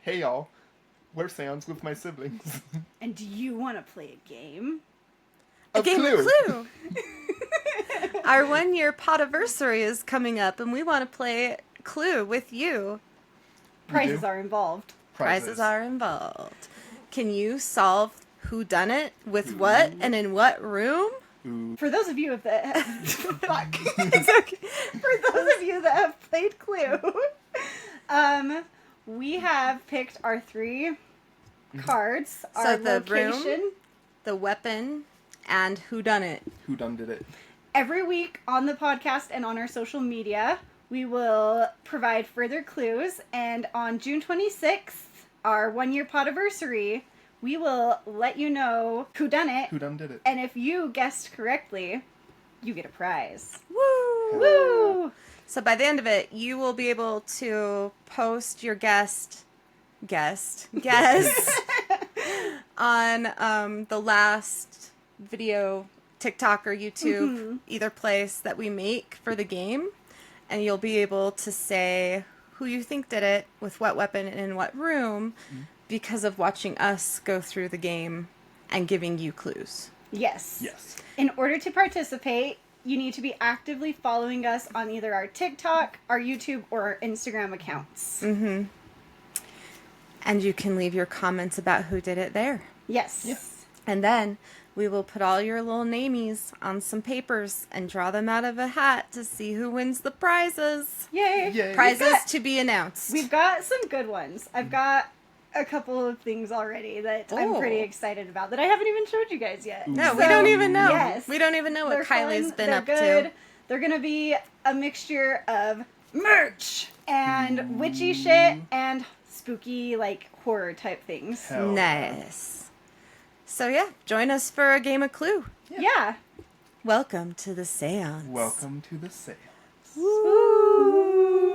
Hey y'all, we're Seance with my siblings. And do you want to play a game? A game of Clue! Our 1-year podiversary is coming up, and we want to play Clue with you. Prizes are involved. Prizes are involved. Can you solve whodunit with what and in what room? Ooh. For those of you that have, fuck. It's okay. For those of you that have played Clue, we have picked our 3 cards, our the location. room, the weapon, and whodunit. Who done did it? Every week on the podcast and on our social media, we will provide further clues. And on June 26th, our 1-year podiversary, we will let you know who done it. Who done did it? And if you guessed correctly, you get a prize. Woo! Woo! So by the end of it, you will be able to post your guess on the last video, TikTok or YouTube, either place that we make for the game. And you'll be able to say who you think did it, with what weapon, and in what room, because of watching us go through the game and giving you clues. Yes. Yes. In order to participate, you need to be actively following us on either our TikTok, our YouTube, or our Instagram accounts. Mm-hmm. And you can leave your comments about who did it there. Yes. Yes. And then we will put all your little namies on some papers and draw them out of a hat to see who wins the prizes. Yay. Yay. Prizes to be announced. We've got some good ones. I've got a couple of things already that I'm pretty excited about that I haven't even showed you guys yet. No, So, we don't even know. Yes. We don't even know what They're Kylie's fun, been they're up good. to. They're going to be a mixture of merch and witchy shit and spooky, like, horror type things. Hell Nice. So yeah, join us for a game of Clue. Yeah. Welcome to the seance. Welcome to the seance. Ooh.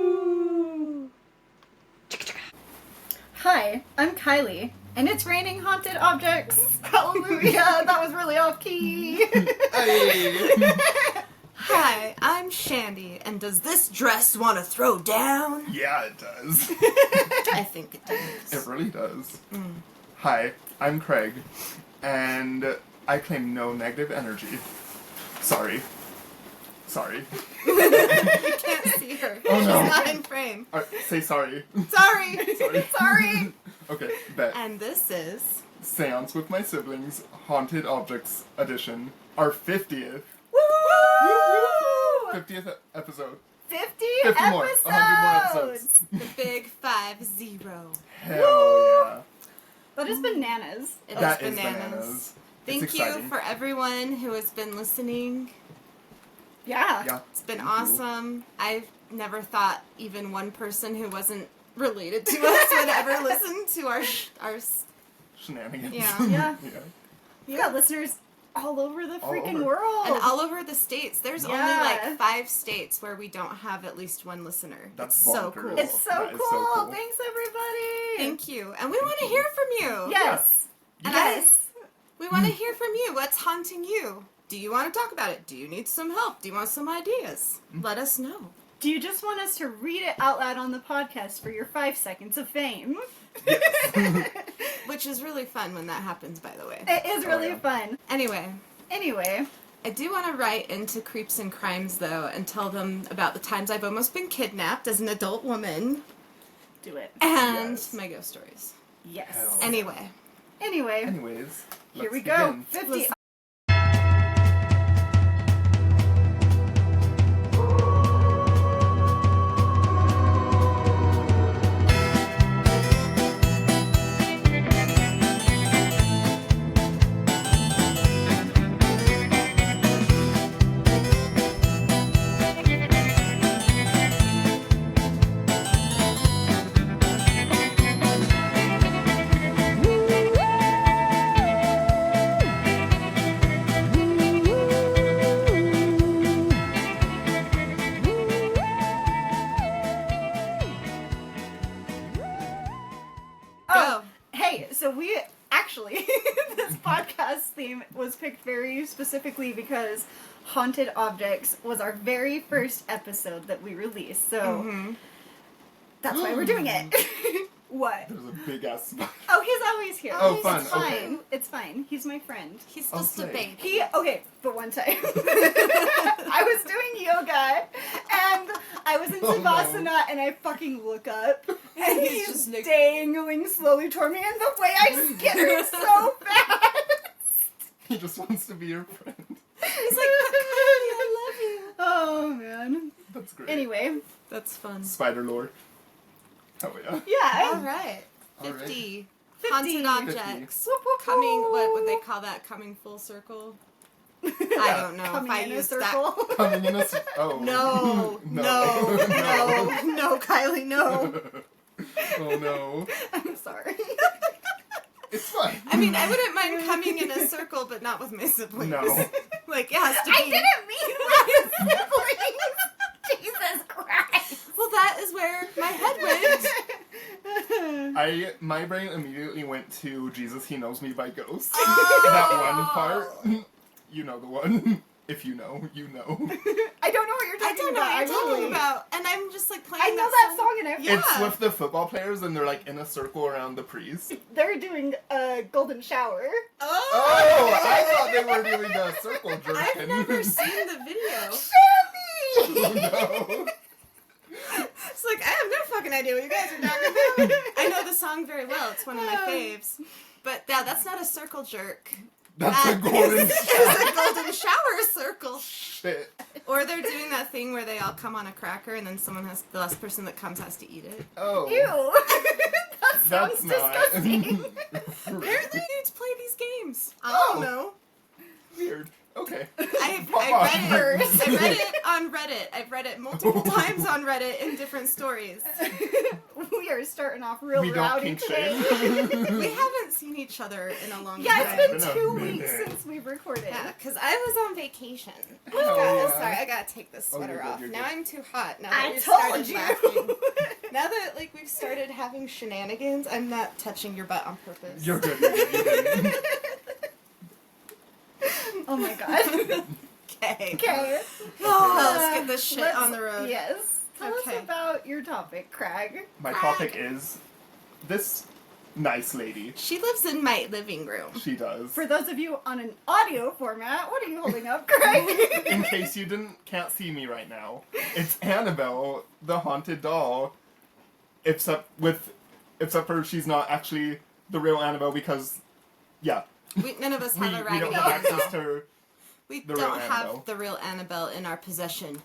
Hi, I'm Kylie, and it's raining haunted objects. Hallelujah, that was really off key. Hey. Hi, I'm Shandy, and does this dress want to throw down? Yeah, it does. I think it does. It really does. Hi, I'm Craig, and I claim no negative energy. Sorry. You can't see her. Oh, no. She's not in frame. Say sorry. Sorry. Sorry. Okay, bet. And this is... Seance with my siblings, Haunted Objects Edition. Our 50th. Woo! 50th episode. 50 50 more. episodes! 100 more episodes. the big 50. Hell yeah. That is bananas. It That is is bananas. Thank It's you exciting. for everyone who has been listening. Yeah. Yeah. It's been Thank you. awesome. I've never thought even one person who wasn't related to us would ever listen to our Shenanigans. Yeah. Yeah. Yeah. We've got listeners all over the All freaking over. world. and all over the states. There's only Yeah. like 5 states where we don't have at least one listener. That's it's so bonkers. cool. It's so That cool. is so cool. Thanks, everybody. Thank you. And we want to hear from you. Yes. And we want to hear from you. What's haunting you? Do you want to talk about it? Do you need some help? Do you want some ideas? Let us know. Do you just want us to read it out loud on the podcast for your 5 seconds of fame? Which is really fun when that happens, by the way. It is really yeah. fun. Anyway, I do want to write into Creeps and Crimes, though, and tell them about the times I've almost been kidnapped as an adult woman. do it. And Yes. my ghost stories. Yes. Hell. Anyway. Anyways, Here let's we go. begin. 50. Listen. Oh, hey, so we actually, this podcast theme was picked very specifically because Haunted Objects was our very first episode that we released, so that's why we're doing it. What? There's a big ass spider. Oh, he's always here. Oh, It's fun, fine. okay. It's fine. He's my friend. He's I'll just a say. baby. But one time, I was doing yoga, and I was in Savasana, and I fucking look up, and he's just like- dangling slowly toward me, and the way I skittered so fast. He just wants to be your friend. He's like, I love you. Oh, man. That's great. Anyway. That's fun. Spider lore. Oh yeah. Yeah. All right. All right. 50. 50. Haunted objects. Whoop, whoop, Coming, what whoop. would they call that? Coming full circle? I don't know Coming if I in a used circle. that. Coming in a oh. No, Kylie, no. Oh no. I'm sorry. It's fine. I mean, I wouldn't mind coming in a circle, but not with my siblings. No. Like, it has to be. I didn't mean my siblings. Jesus Christ. Well, that is where my head went. My brain immediately went to Jesus, He Knows Me by Ghost. Oh. That one part. You know the one. If you know, you know. I don't know what you're I talking don't know about. what you're talking actually. about. And I'm just like playing I know that song and everything. Yeah. It's with the football players and they're like in a circle around the priest. They're doing a golden shower. Oh, I thought they were doing a circle jerk. I've never seen the video. Oh no. It's like, I have no fucking idea what you guys are talking about. I know the song very well. It's one of my faves. But yeah, that's not a circle jerk. That's a That golden is a golden shower circle. shit. Or they're doing that thing where they all come on a cracker and then the last person that comes has to eat it. Oh. Ew. That That's sounds not. Apparently disgusting. you need to play these games. I Oh. don't know. Weird. Okay. I Pop read off. it. I read it on Reddit. I've read it multiple times on Reddit in different stories. We are starting off real We don't rowdy kink today. shame. We haven't seen each other in a long Yeah, time. it's Been been a 2 minute. weeks since we've recorded. Yeah, because I was on vacation. Oh, yeah. Sorry, I gotta take this Oh, you're sweater good, off. you're Now good. I'm too hot. Now that I we've told started you. laughing. Now that we've started having shenanigans, I'm not touching your butt on purpose. You're good. You're good. You're good. Oh my god. Okay. Okay. Oh, let's get this shit Let's- on the road. Yes. Tell Okay. us about your topic, Craig. My topic is this nice lady. She lives in my living room. She does. For those of you on an audio format, what are you holding up, Craig? In case you can't see me right now, it's Annabelle, the haunted doll. Except for she's not actually the real Annabelle because, yeah, None of us we have a don't raggedy have access Annabelle. to her We the real don't have Annabelle. the real Annabelle in our possession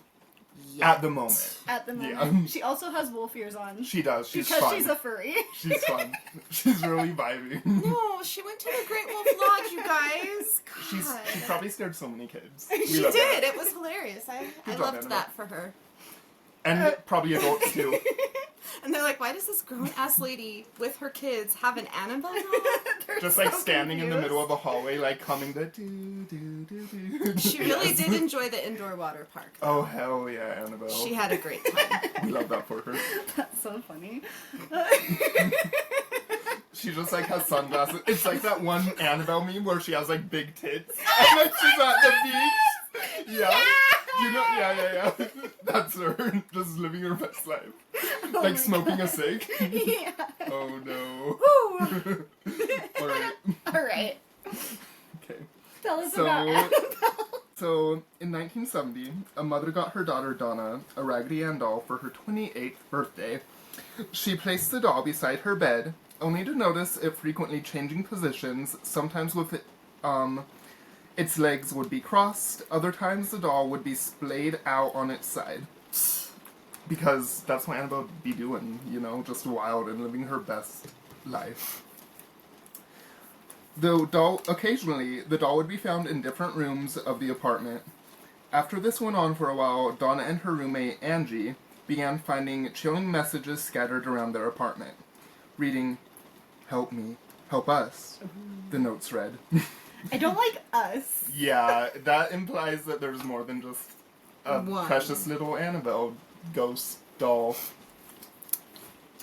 yet. at the moment. At the moment. Yeah. She also has wolf ears on. She does. She's because fun. she's a furry. She's fun. She's really vibey. No, she went to the Great Wolf Lodge, you guys. God. She probably scared so many kids. She love did. that. It was hilarious. I job, loved Annabelle. that for her. And probably adults too. And they're like, why does this grown-ass lady with her kids have an Annabelle doll? They're Just like so standing in the confused. middle of a hallway, like humming the do. She really Yes. did enjoy the indoor water park. Oh hell yeah, Annabelle. She had a great time. We love that for her. That's so funny. She just like has sunglasses. It's like that one Annabelle meme where she has like big tits and then she's at the beach. Yeah. You know, yeah. That's her, just living her best life. Oh Like my smoking God. a cig. Yeah. Oh no. Woo! Alright. Alright. Okay. Tell us So- about Annabelle. So, in 1970, a mother got her daughter Donna a Raggedy Ann doll for her 28th birthday. She placed the doll beside her bed, only to notice it frequently changing positions, sometimes with its legs would be crossed, other times the doll would be splayed out on its side. Because that's what Annabelle would be doing, you know, just wild and living her best life. Occasionally, the doll would be found in different rooms of the apartment. After this went on for a while, Donna and her roommate, Angie, began finding chilling messages scattered around their apartment. Reading, "Help me, help us," the notes read. I don't like us. Yeah, that implies that there's more than just a One. precious little Annabelle ghost doll.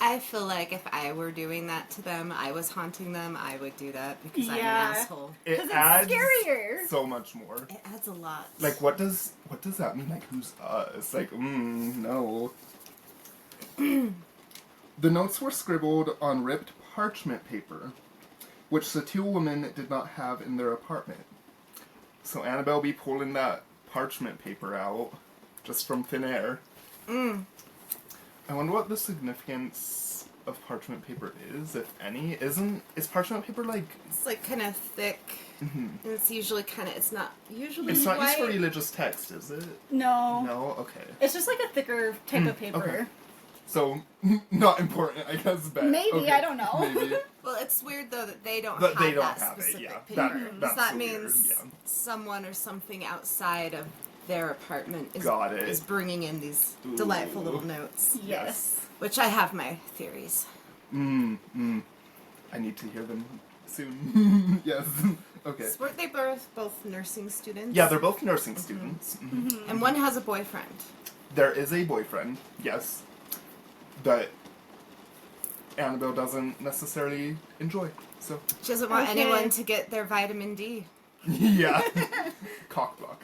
I feel like if I were doing that to them, I was haunting them, I would do that because I'm an Yeah. asshole. It Because it's adds scarier. so much more. It adds a lot. Like, what does that mean? Like, who's us? Like, no. The notes were scribbled on ripped parchment paper, which the two women did not have in their apartment. So Annabelle be pulling that parchment paper out just from thin air. I wonder what the significance of parchment paper is, if any. Is parchment paper like... It's like kind of thick, and it's usually kind of, it's not usually It's not used for white. religious text, is it? No. No? Okay. It's just like a thicker type of paper. Okay. So, not important, I guess, but... Maybe, okay. I don't know. Maybe. Well, it's weird though that they don't That have they don't that have it, specific yeah. paper. That's That so means weird, yeah. someone or something outside of their apartment is, Got it. is bringing in these Ooh. delightful little notes. Yes. Which I have my theories. I need to hear them soon. Yes. Okay. So weren't they both nursing students? Yeah, they're both nursing students. And one has a boyfriend. There is a boyfriend, yes, that Annabelle doesn't necessarily enjoy. So, She doesn't want Okay. anyone to get their vitamin D. yeah. Cock block.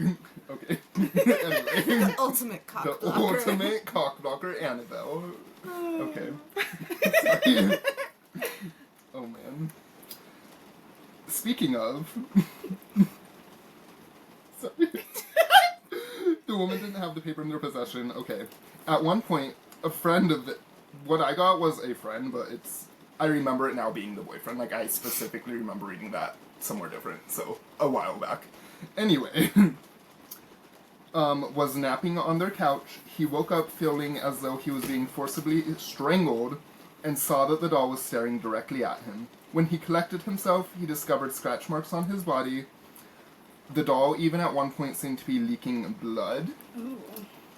Okay. Anyway. Ultimate cock The blocker. ultimate cock blocker, Annabelle. Okay. Sorry. Oh man. Speaking of. Sorry. The woman didn't have the paper in their possession. Okay. At one point, a friend of what I got was a friend, but I remember it now being the boyfriend. Like, I specifically remember reading that somewhere different, so a while back. Anyway. Was napping on their couch. He woke up feeling as though he was being forcibly strangled and saw that the doll was staring directly at him. When he collected himself, he discovered scratch marks on his body. The doll even at one point seemed to be leaking blood,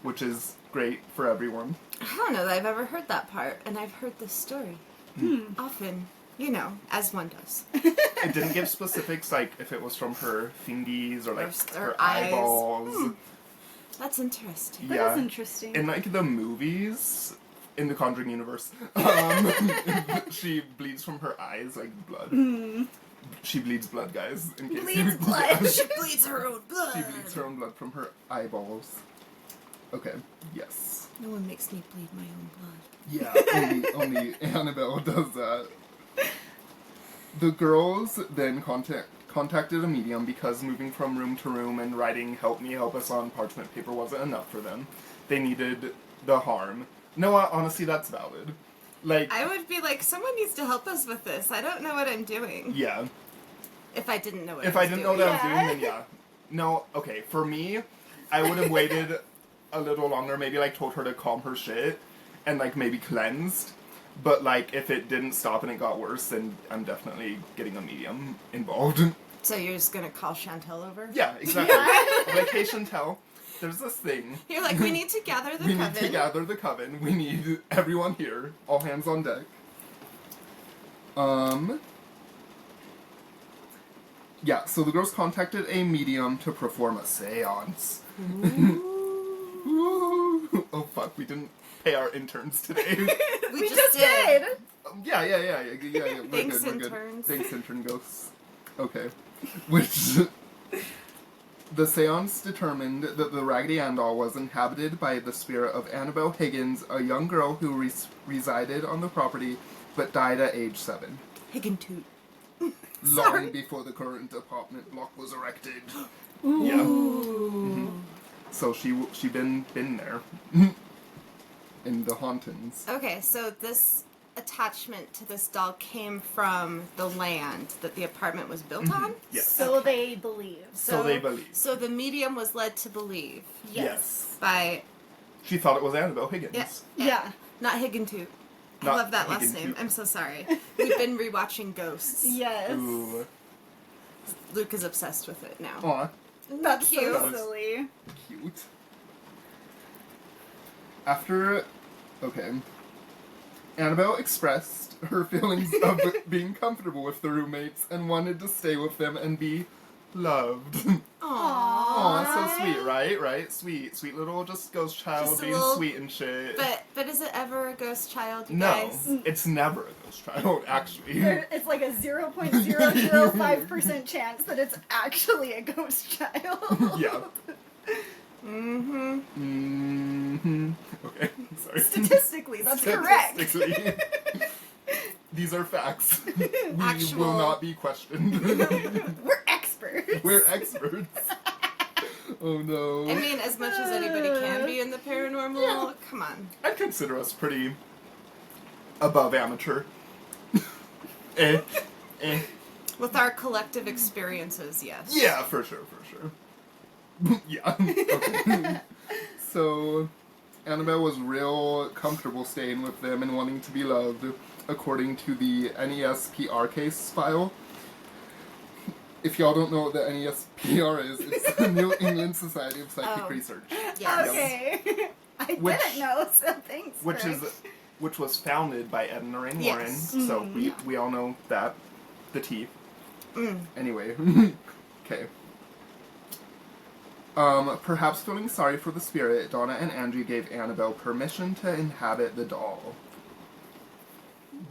which is great for everyone. I don't know that I've ever heard that part, and I've heard this story. Often, you know, as one does. It didn't give specifics, like if it was from her fingies or like Or her eyes. eyeballs. That's interesting. That Yeah. is interesting. In like the movies, in the Conjuring universe, she bleeds from her eyes like blood. She bleeds blood, guys. In case Bleeds blood. She bleeds her own blood. She bleeds her own blood from her eyeballs. Okay. Yes. No one makes me bleed my own blood. Yeah. only Annabelle does that. The girls then contacted a medium because moving from room to room and writing "Help me, help us" on parchment paper wasn't enough for them. They needed the harm. No, honestly, that's valid. Like, I would be like, someone needs to help us with this. I don't know what I'm doing. yeah. If I didn't know what If I I was didn't doing. know what I was doing, then yeah. No, okay, for me, I would have waited a little longer, maybe like told her to calm her shit, and like maybe cleansed. But like, if it didn't stop and it got worse, then I'm definitely getting a medium involved. So you're just gonna call Chantel over? Yeah, exactly. Vacation tell. There's this thing. You're like, we need to gather the We coven. need to gather the coven. We need everyone here. All hands on deck. Yeah, so the girls contacted a medium to perform a seance. Ooh. Oh fuck, we didn't pay our interns today. We just did. Yeah, we're Thanks, good, we're good. interns. Thanks, intern ghosts. Okay. Which... The seance determined that the Raggedy Ann doll was inhabited by the spirit of Annabelle Higgins, a young girl who resided on the property but died at age 7. Higgintoot. Long before the current apartment block was erected. Yeah. So she been there. In the hauntings. Okay, so this attachment to this doll came from the land that the apartment was built on? Yes. So they believe. So they believe. So the medium was led to believe Yes. by... She thought it was Annabelle Higgins. Yeah. Yeah. Not Higgintoot. I Not love that last Higgintoot. name. I'm so sorry. We've been rewatching Ghosts. Yes. Ooh. Luke is obsessed with it now. Aw. That's Cute. so silly. Cute. After... Okay. Annabelle expressed her feelings of being comfortable with the roommates and wanted to stay with them and be loved. Aww. Aw, so sweet, right? Right? Sweet. Sweet little just ghost child Just a being little- sweet and shit. But is it ever a ghost child, you no, guys? it's never a ghost child, actually. It's like a 0.005% chance that it's actually a ghost child. Yeah. Okay, sorry. Statistically, that's correct. Statistically. These are facts. We Actual- will not be questioned. We're experts. We're experts. Oh no. I mean, as much as anybody can be in the paranormal, Yeah. come on. I'd consider us pretty above amateur. eh. With our collective experiences, yes. Yeah, for sure. Yeah. Okay. So, Annabelle was real comfortable staying with them and wanting to be loved, according to the NESPR case file. If y'all don't know what the NESPR is, it's the New England Society of Psychic Oh. Research. Yes. Okay. I Which- didn't know, so thanks. Which was founded by Ed and Lorraine Warren, Yes. so we all know that. The T. Anyway. Okay. Perhaps feeling sorry for the spirit, Donna and Angie gave Annabelle permission to inhabit the doll.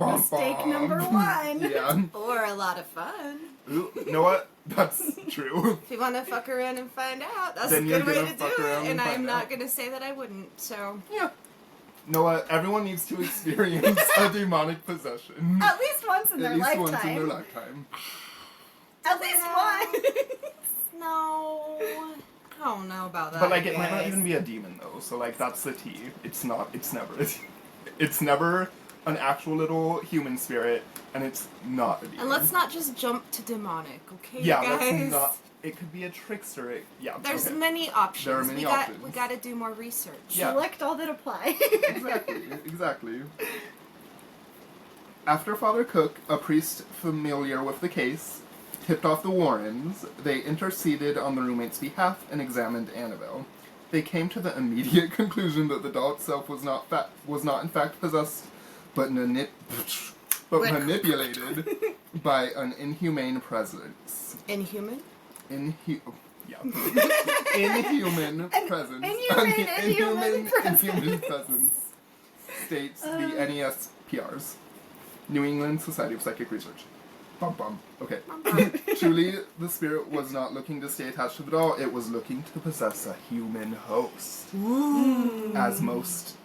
Mistake number 1. Yeah. Or a lot of fun. Ooh, you know what? That's true. If you want to fuck around and find out, that's Then a you're good way gonna to fuck do around it. and And I'm find not out. going to say that I wouldn't, so. Yeah. You know what? Everyone needs to experience a demonic possession. At least once in their At least lifetime. once in their lifetime. At least one. No. I don't know about that. But like, it might not guys. even be a demon though. So like, that's the T. It's not. It's never. It's never an actual little human spirit, and it's not a demon. And let's not just jump to demonic, okay, Yeah, guys? let's not. It could be a trickster. Yeah. There's okay. many options. There are many we options. got to do more research. Yeah. Select all that apply. Exactly. After Father Cook, a priest familiar with the case, tipped off the Warrens, they interceded on the roommate's behalf and examined Annabelle. They came to the immediate conclusion that the doll itself was not in fact possessed, but manipulated by an inhumane presence. Inhuman? Inhuman presence. Inhuman presence. States the NESPRs. New England Society of Psychic Research. Bum bum. Okay. Truly, the spirit was not looking to stay attached to the doll, it was looking to possess a human host. Ooh. As most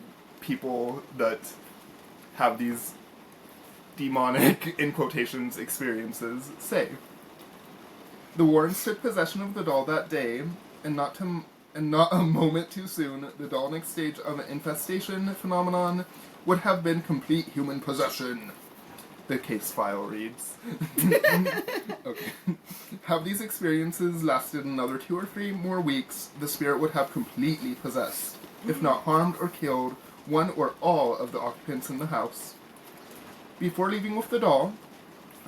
people that have these demonic, in quotations, experiences say. The Warrens took possession of the doll that day, and not a moment too soon, the doll next stage of an infestation phenomenon would have been complete human possession. The case file reads. Okay. Have these experiences lasted another 2 or 3 more weeks, the spirit would have completely possessed, if not harmed or killed, one or all of the occupants in the house. Before leaving with the doll,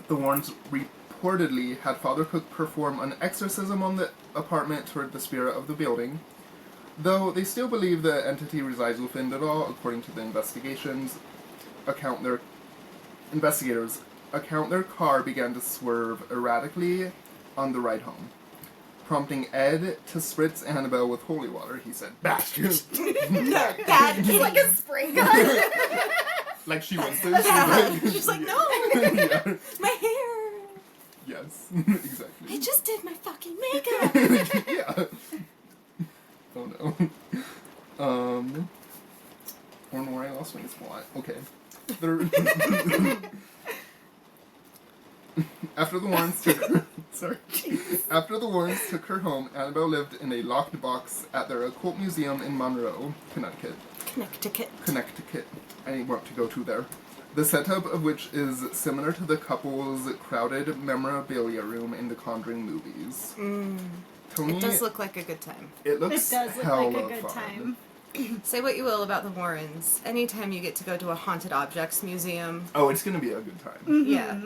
the Warrens reportedly had Father Cook perform an exorcism on the apartment toward the spirit of the building, though they still believe the entity resides within the doll, according to the investigators account their car began to swerve erratically on the ride home, prompting Ed to spritz Annabelle with holy water. He said, "Bastard!" It's like a spray gun. Like she wants to. Yeah. She's like, no! Yeah. My hair! Yes, exactly. I just did my fucking makeup! Yeah. Oh no. Or no, I lost my spot. Okay. After the Warrens took her home, Annabelle lived in a locked box at their occult museum in Monroe, Connecticut. I want to go to there. The setup of which is similar to the couple's crowded memorabilia room in the Conjuring movies. Tony, It does look like a good time. It looks It does look hella like a good fun. time. Say what you will about the Warrens. Anytime you get to go to a haunted objects museum, Oh, it's gonna be a good time. yeah.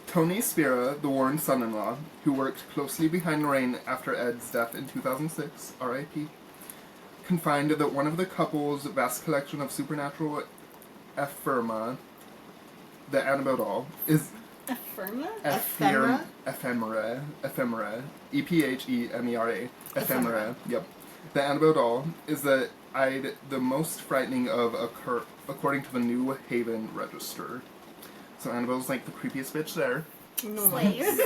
Tony Spira, the Warren son-in-law, who worked closely behind Lorraine after Ed's death in 2006, R.I.P., confined that one of the couple's vast collection of supernatural ephemera, the Annabelle doll, is Ephemera? ephemera, ephemera, ephemera, yep. The Annabelle doll is the most frightening of according to the New Haven Register. So Annabelle's like the creepiest bitch there. Slaves.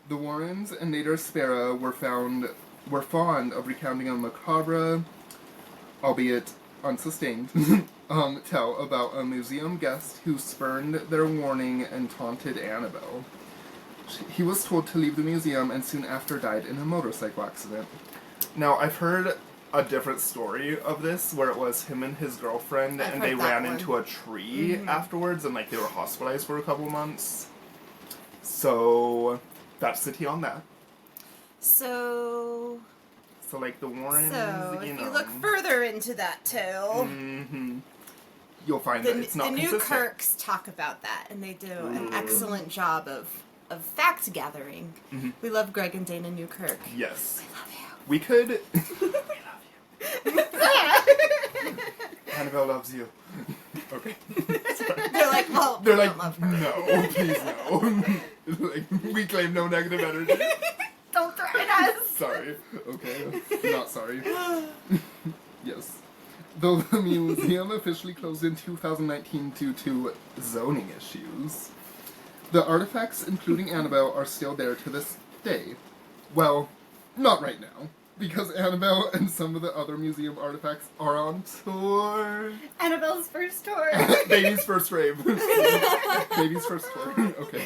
The Warrens and later Spera were found were fond of recounting a macabre, albeit unsustained, tell about a museum guest who spurned their warning and taunted Annabelle. He was told to leave the museum and soon after died in a motorcycle accident. Now, I've heard a different story of this where it was him and his girlfriend I've and heard they that ran one. into a tree afterwards and like they were hospitalized for a couple months. So that's the tea on that. So like the Warrens, if you know. you look further into that tale, You'll find that it's not the consistent. Newkirks talk about that, and they do an excellent job of fact gathering. We love Greg and Dana Newkirk. Yes. We love you. We could... we love you. Annabelle loves you. Okay. They're like, well, They're we like, don't love her. no, please no. Like, we claim no negative energy. Don't threaten us! Sorry. Okay. Not sorry. Yes. Though the museum officially closed in 2019 due to zoning issues, the artifacts, including Annabelle, are still there to this day. Well, not right now, because Annabelle and some of the other museum artifacts are on tour. Annabelle's first tour. Baby's first rave. Baby's first tour. Okay.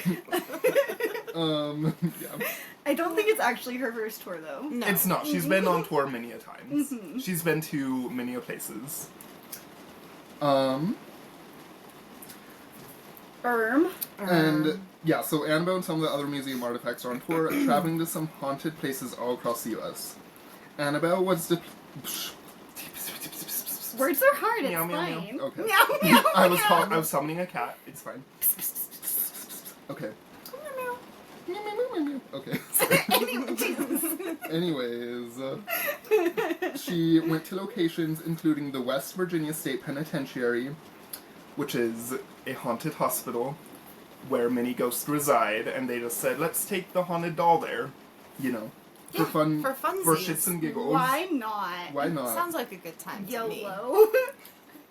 Yeah. I don't think it's actually her first tour, though. No. It's not. She's been on tour many a times. She's been to many a places. And yeah, so Annabelle and some of the other museum artifacts are on tour, traveling to some haunted places all across the U.S. Annabelle was Words are hard, it's Meow, meow, meow. fine. Okay. Meow, meow, I was meow. I was summoning a cat. It's fine. Okay. Okay. Anyway, Jesus. Anyways, she went to locations including the West Virginia State Penitentiary, which is a haunted hospital where many ghosts reside, and they just said, let's take the haunted doll there, you know, for fun, for funsies. for shits and giggles. Why not? Why not? Sounds like a good time to me. YOLO.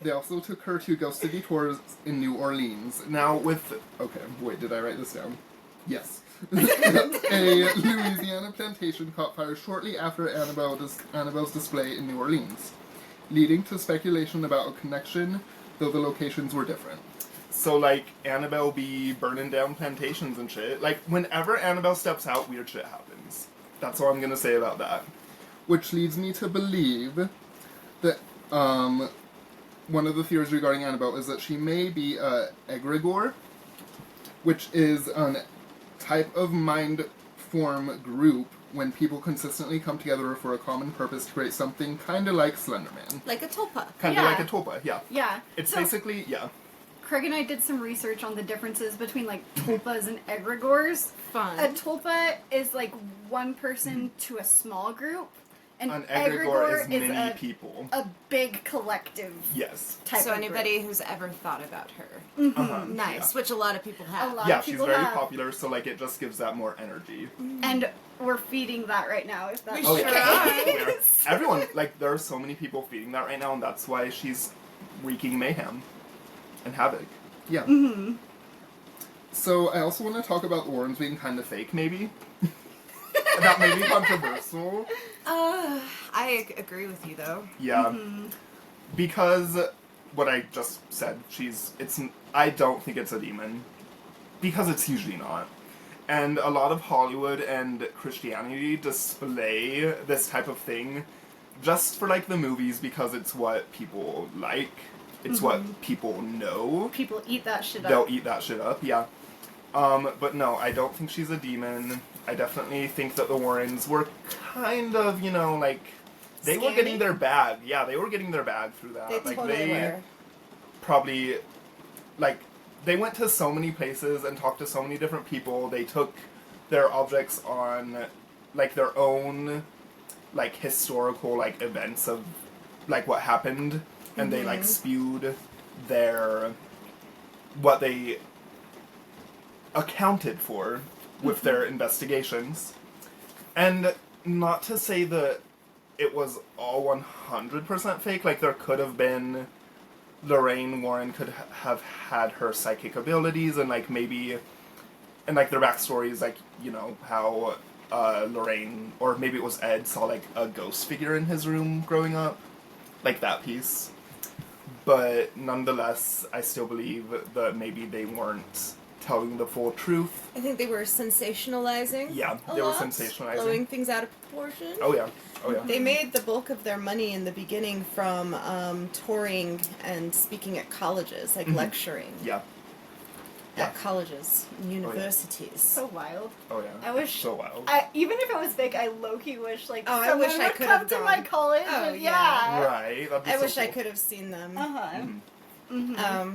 They also took her to ghost city tours in New Orleans. Now with... Okay, wait, did I write this down? Yes. A Louisiana plantation caught fire shortly after Annabelle's display in New Orleans, leading to speculation about a connection, though the locations were different. So, like, Annabelle be burning down plantations and shit. Like, whenever Annabelle steps out, weird shit happens. That's all I'm gonna say about that. Which leads me to believe that, one of the theories regarding Annabelle is that she may be a egregore, which is an type of mind form group when people consistently come together for a common purpose to create something kind of like Slenderman. Like a tulpa. Kind of Yeah. like a tulpa, yeah. Yeah. It's So, basically, yeah. Craig and I did some research on the differences between, like, tulpas and egregores. Fun. A tulpa is, like, one person to a small group. And An egregore is many a, people. a big collective Yes. type So of anybody who's ever thought about her. Uh-huh. Nice, which a lot of people have. A lot. Yeah, of she's people very have. popular, so, like, it just gives that more energy. And we're feeding that right now, if that's We Oh, sure yeah. are. We are. Everyone, like, there are so many people feeding that right now, and that's why she's wreaking mayhem and havoc. Yeah. So, I also want to talk about the Warrens being kind of fake, maybe. That may be controversial. I agree with you though. Yeah. Because what I just said, I don't think it's a demon. Because it's usually not. And a lot of Hollywood and Christianity display this type of thing just for, like, the movies because it's what people like. It's what people know. people eat that shit up. They'll eat that shit up, yeah. But no, I don't think she's a demon. I definitely think that the Warrens were kind of, you know, like, they were Scary? getting their bag. Yeah, they were getting their bag through that. They like, totally they were. probably, like, they went to so many places and talked to so many different people. They took their objects on, like, their own, like, historical, like, events of, like, what happened. And they, like, spewed what they accounted for with their investigations. And not to say that it was all 100% fake, like, there could have been... Lorraine Warren could have had her psychic abilities and, like, maybe... And, like, their backstory is, like, you know, how Lorraine, or maybe it was Ed, saw like a ghost figure in his room growing up. Like that piece. But nonetheless, I still believe that maybe they weren't telling the full truth. I think they were sensationalizing. Yeah, a they were lot, sensationalizing. blowing things out of proportion. Oh yeah, oh yeah. They made the bulk of their money in the beginning from touring and speaking at colleges, like lecturing Yeah. at colleges and universities. So wild. Oh yeah. I wish. So wild. Even if it was fake, I low-key wish, like, Oh, I someone wish I would could come have to gone. my college. Oh, and, yeah. Right. That'd be I so wish I cool. could have seen them. Uh-huh.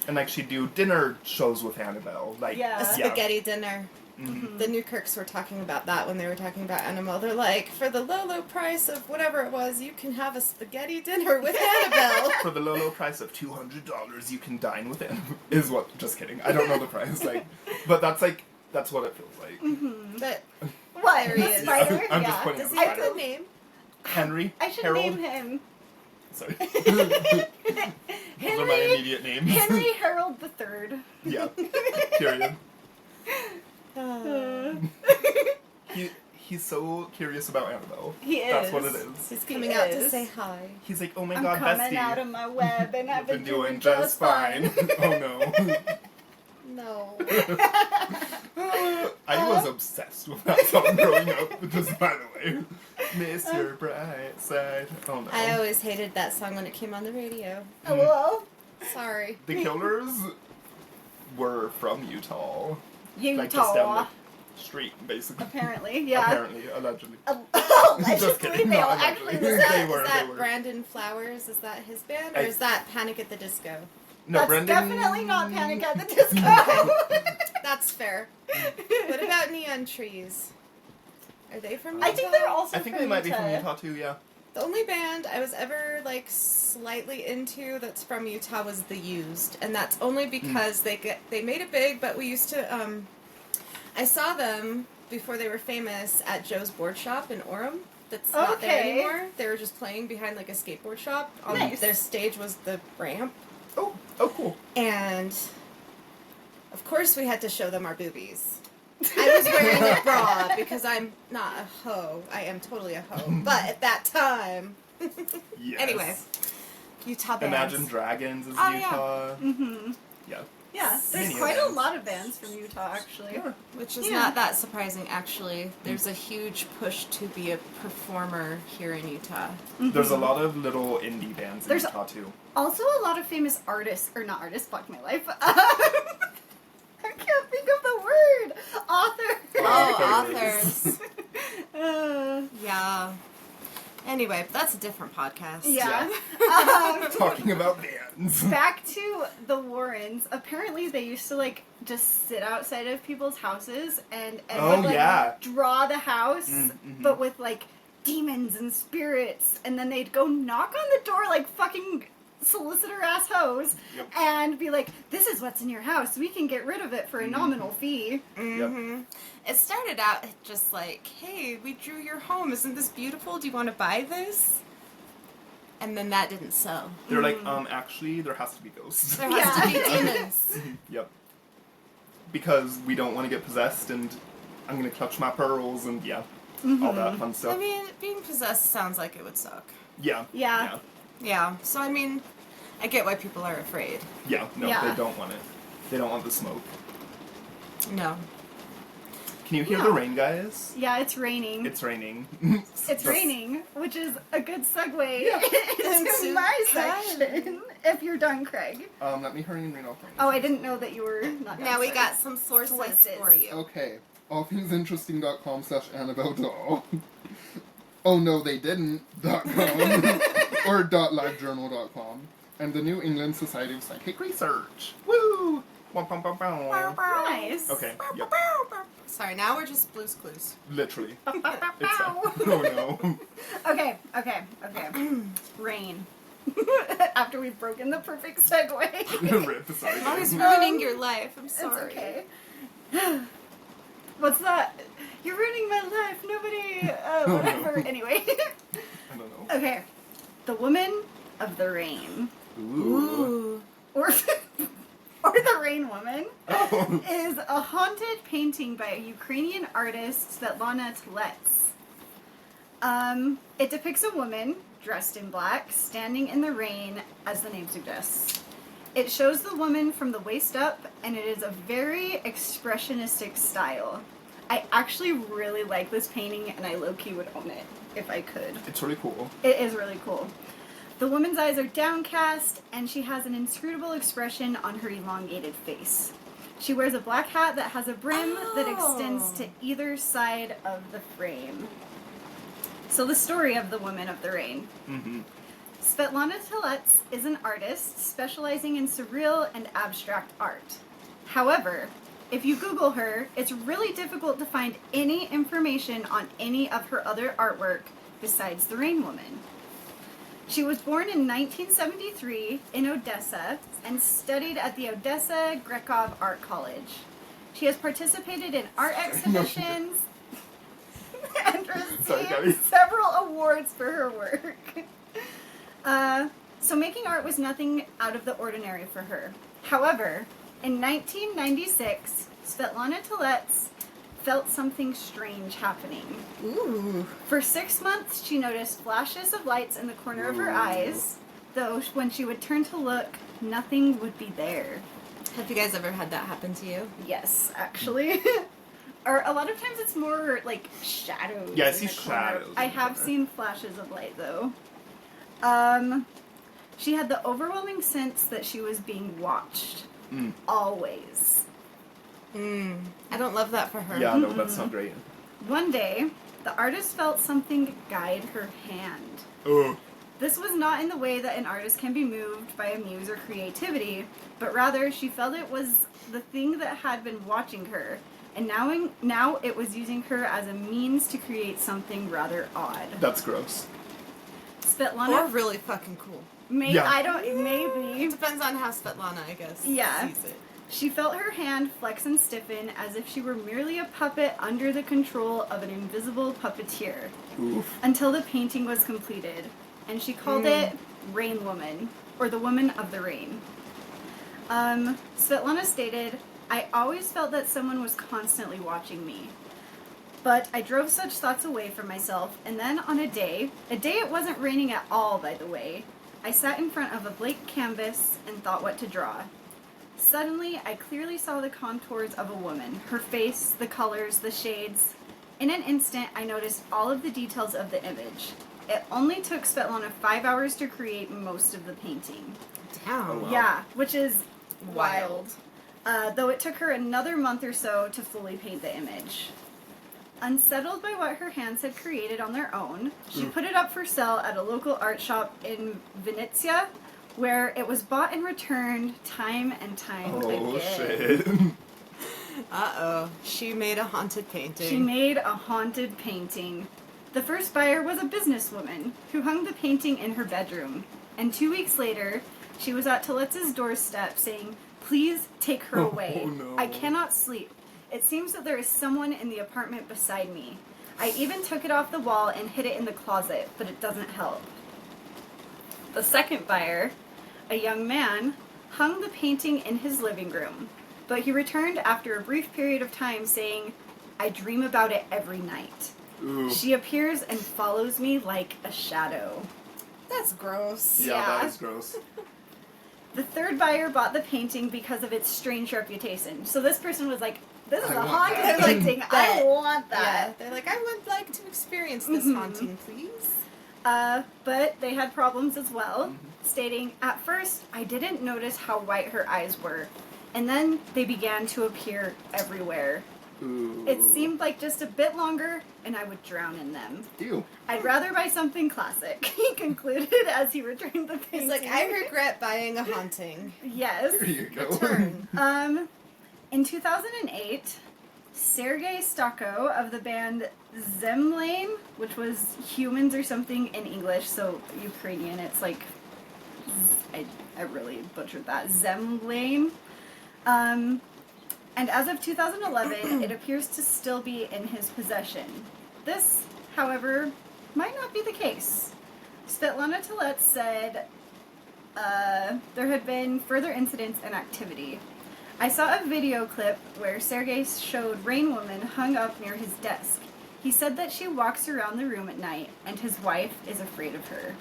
And like she'd do dinner shows with Annabelle. Like Yeah. A spaghetti dinner. Mhm. The Newkirks were talking about that when they were talking about Annabelle. They're like, for the low price of whatever it was, you can have a spaghetti dinner with Annabelle. For the low price of $200, you can dine with Annabelle. Is what? Just kidding. I don't know the price. Like, but that's what it feels like. But What? There he The is. spider? I'm yeah. just pointing does out he the have a spider. name? Henry. I should Harold. name him Sorry. Those are my immediate names. Henry Harold III. Yeah. Period. Uh, He's so curious about Annabelle. He is. That's what it is. he's He coming out to is. say hi. He's like, oh my I'm god, coming bestie. out of my web and I've You've been doing just fine. Oh no. No. I was obsessed with that song growing up, just by the way. Miss your bright side. Oh no. I always hated that song when it came on the radio. Oh, well, Sorry. The Killers were from Utah. Utah. Like just down the street, basically. Apparently, yeah. Apparently, allegedly. Allegedly, Just kidding, they not all allegedly. actually They were. were. Is that Brandon Flowers? Is that his band? Or I- is that Panic at the Disco? No, That's Brendan. definitely not Panic at the Disco. That's fair. What about Neon Trees? Are they from Utah? I think they're also I think from they might be Utah. from Utah too. Yeah. The only band I was ever, like, slightly into that's from Utah was The Used. And that's only because they made it big, but we used to, I saw them before they were famous at Joe's Board Shop in Orem. That's not there Okay. anymore. They were just playing behind, like, a skateboard shop. Nice. Their stage was the ramp. Oh, cool. And, of course, we had to show them our boobies. I was wearing a bra because I'm not a hoe. I am totally a hoe. But at that time... Yes. Anyway, Utah bands. Imagine Dragons is Oh, yeah. Utah. Mm-hmm. Yeah. Yeah, there's Many quite a bands. lot of bands from Utah, actually. Yeah. Which is Yeah. not that surprising, actually. There's a huge push to be a performer here in Utah. There's a lot of little indie bands in There's- Utah too. Also, a lot of famous artists, or not artists, fuck my life. I can't think of the word. Authors. Oh, Authors. authors. Yeah. Anyway, that's a different podcast. Yeah. Talking about bands. Back to the Warrens. Apparently, they used to like just sit outside of people's houses and Oh, would, like, yeah. draw the house, Mm-hmm. but with like demons and spirits, and then they'd go knock on the door like fucking solicitor ass hoes, Yep. and be like, "This is what's in your house. We can get rid of it for a nominal fee." Mm-hmm. It started out just like, hey, we drew your home. Isn't this beautiful? Do you want to buy this? And then that didn't sell. They're like, actually, there has to be ghosts. There has to be demons. Yep. Because we don't want to get possessed, and I'm gonna clutch my pearls, and all that fun stuff. I mean, being possessed sounds like it would suck. Yeah. Yeah. Yeah, so I mean, I get why people are afraid. Yeah. No, Yeah. they don't want it. They don't want the smoke. No. Can you hear No. the rain, guys? Yeah, it's raining. It's raining. It's raining, which is a good segue Into into my Craig. section. If you're done, Craig. Let me hurry and read all things. Oh, I didn't know that you were not done. Now we Sorry. got some sources Sources. for you. Okay. allthingsinteresting.com/Annabelle doll. Oh no, they didn't.com or .livejournal.com and the New England Society of Psychic Research. Woo! Wah, bah, bah, bah. Nice. Okay. Yep. Sorry, now we're just Blue's Clues. Literally. It's oh no. Okay. Rain. After we've broken the perfect segue. Rip. Sorry. I was guys. ruining your life. I'm It's sorry. okay. What's that? You're ruining my life. Nobody. Whatever. Anyway. I don't know. Okay. The Woman of the Rain. Ooh. Ooh. Or the Rain Woman Oh. is a haunted painting by a Ukrainian artist, Svetlana Telets. It depicts a woman dressed in black, standing in the rain, as the name suggests. It shows the woman from the waist up, and it is a very expressionistic style. I actually really like this painting, and I low-key would own it if I could. It's really cool. It is really cool. The woman's eyes are downcast, and she has an inscrutable expression on her elongated face. She wears a black hat that has a brim that extends to either side of the frame. So the story of the Woman of the Rain. Mm-hmm. Svetlana Telets is an artist specializing in surreal and abstract art. However, if you Google her, it's really difficult to find any information on any of her other artwork besides the Rain Woman. She was born in 1973 in Odessa and studied at the Odessa Grekov Art College. She has participated in art exhibitions and received several awards for her work. So making art was nothing out of the ordinary for her. However, in 1996, Svetlana Telets felt something strange happening. Ooh. For 6 months, she noticed flashes of lights in the corner of her eyes, though when she would turn to look, nothing would be there. Have you guys ever had that happen to you? Yes, actually. Or a lot of times it's more like shadows. Yeah, I in see the corner. shadows I in the have corner. seen flashes of light though. She had the overwhelming sense that she was being watched. Always. I don't love that for her. Yeah, no, that's not great. One day, the artist felt something guide her hand. Oh. This was not in the way that an artist can be moved by a muse or creativity, but rather she felt it was the thing that had been watching her, and now it was using her as a means to create something rather odd. That's gross. Svetlana Or really fucking cool. maybe. It depends on how Svetlana, I guess, Yeah. sees it. She felt her hand flex and stiffen as if she were merely a puppet under the control of an invisible puppeteer, Oof. until the painting was completed, and she called it Rain Woman, or the Woman of the Rain. Svetlana stated, "I always felt that someone was constantly watching me. But I drove such thoughts away from myself, and then on a day it wasn't raining at all, by the way, I sat in front of a blank canvas and thought what to draw. Suddenly, I clearly saw the contours of a woman, her face, the colors, the shades. In an instant, I noticed all of the details of the image. It only took Svetlana 5 hours to create most of the painting." Damn. Oh, wow. Yeah, which is wild. Wild. Though it took her another month or so to fully paint the image. Unsettled by what her hands had created on their own, she put it up for sale at a local art shop in Venezia, where it was bought and returned time and time Oh, again. shit. Uh-oh. She made a haunted painting. She made a haunted painting. The first buyer was a businesswoman who hung the painting in her bedroom. And 2 weeks later, she was at Telets's doorstep saying, "Please take her away. Oh, no. I cannot sleep. It seems that there is someone in the apartment beside me. I even took it off the wall and hid it in the closet, but it doesn't help." The second buyer, a young man, hung the painting in his living room, but he returned after a brief period of time saying, "I dream about it every night. Ooh. She appears and follows me like a shadow." That's gross. Yeah, Yeah. that is gross. The third buyer bought the painting because of its strange reputation. So this person was like, "This is I a want haunted that." painting. I want Yeah. that." They're like, I would like to experience this haunting, please. But they had problems as well, stating, "At first, I didn't notice how white her eyes were, and then they began to appear everywhere. Ooh. It seemed like just a bit longer, and I would drown in them. Ew. I'd rather buy something classic," he concluded as he returned the painting. He's like, I regret buying a haunting. Yes. There you go. Turn. In 2008, Sergei Stocko of the band Zemlane, which was humans or something in English, so Ukrainian, it's like, I really butchered that, Zemlane. And as of 2011, it appears to still be in his possession. This, however, might not be the case. Svetlana Telets said there had been further incidents and activity. I saw a video clip where Sergei showed Rain Woman hung up near his desk. He said that she walks around the room at night, and his wife is afraid of her.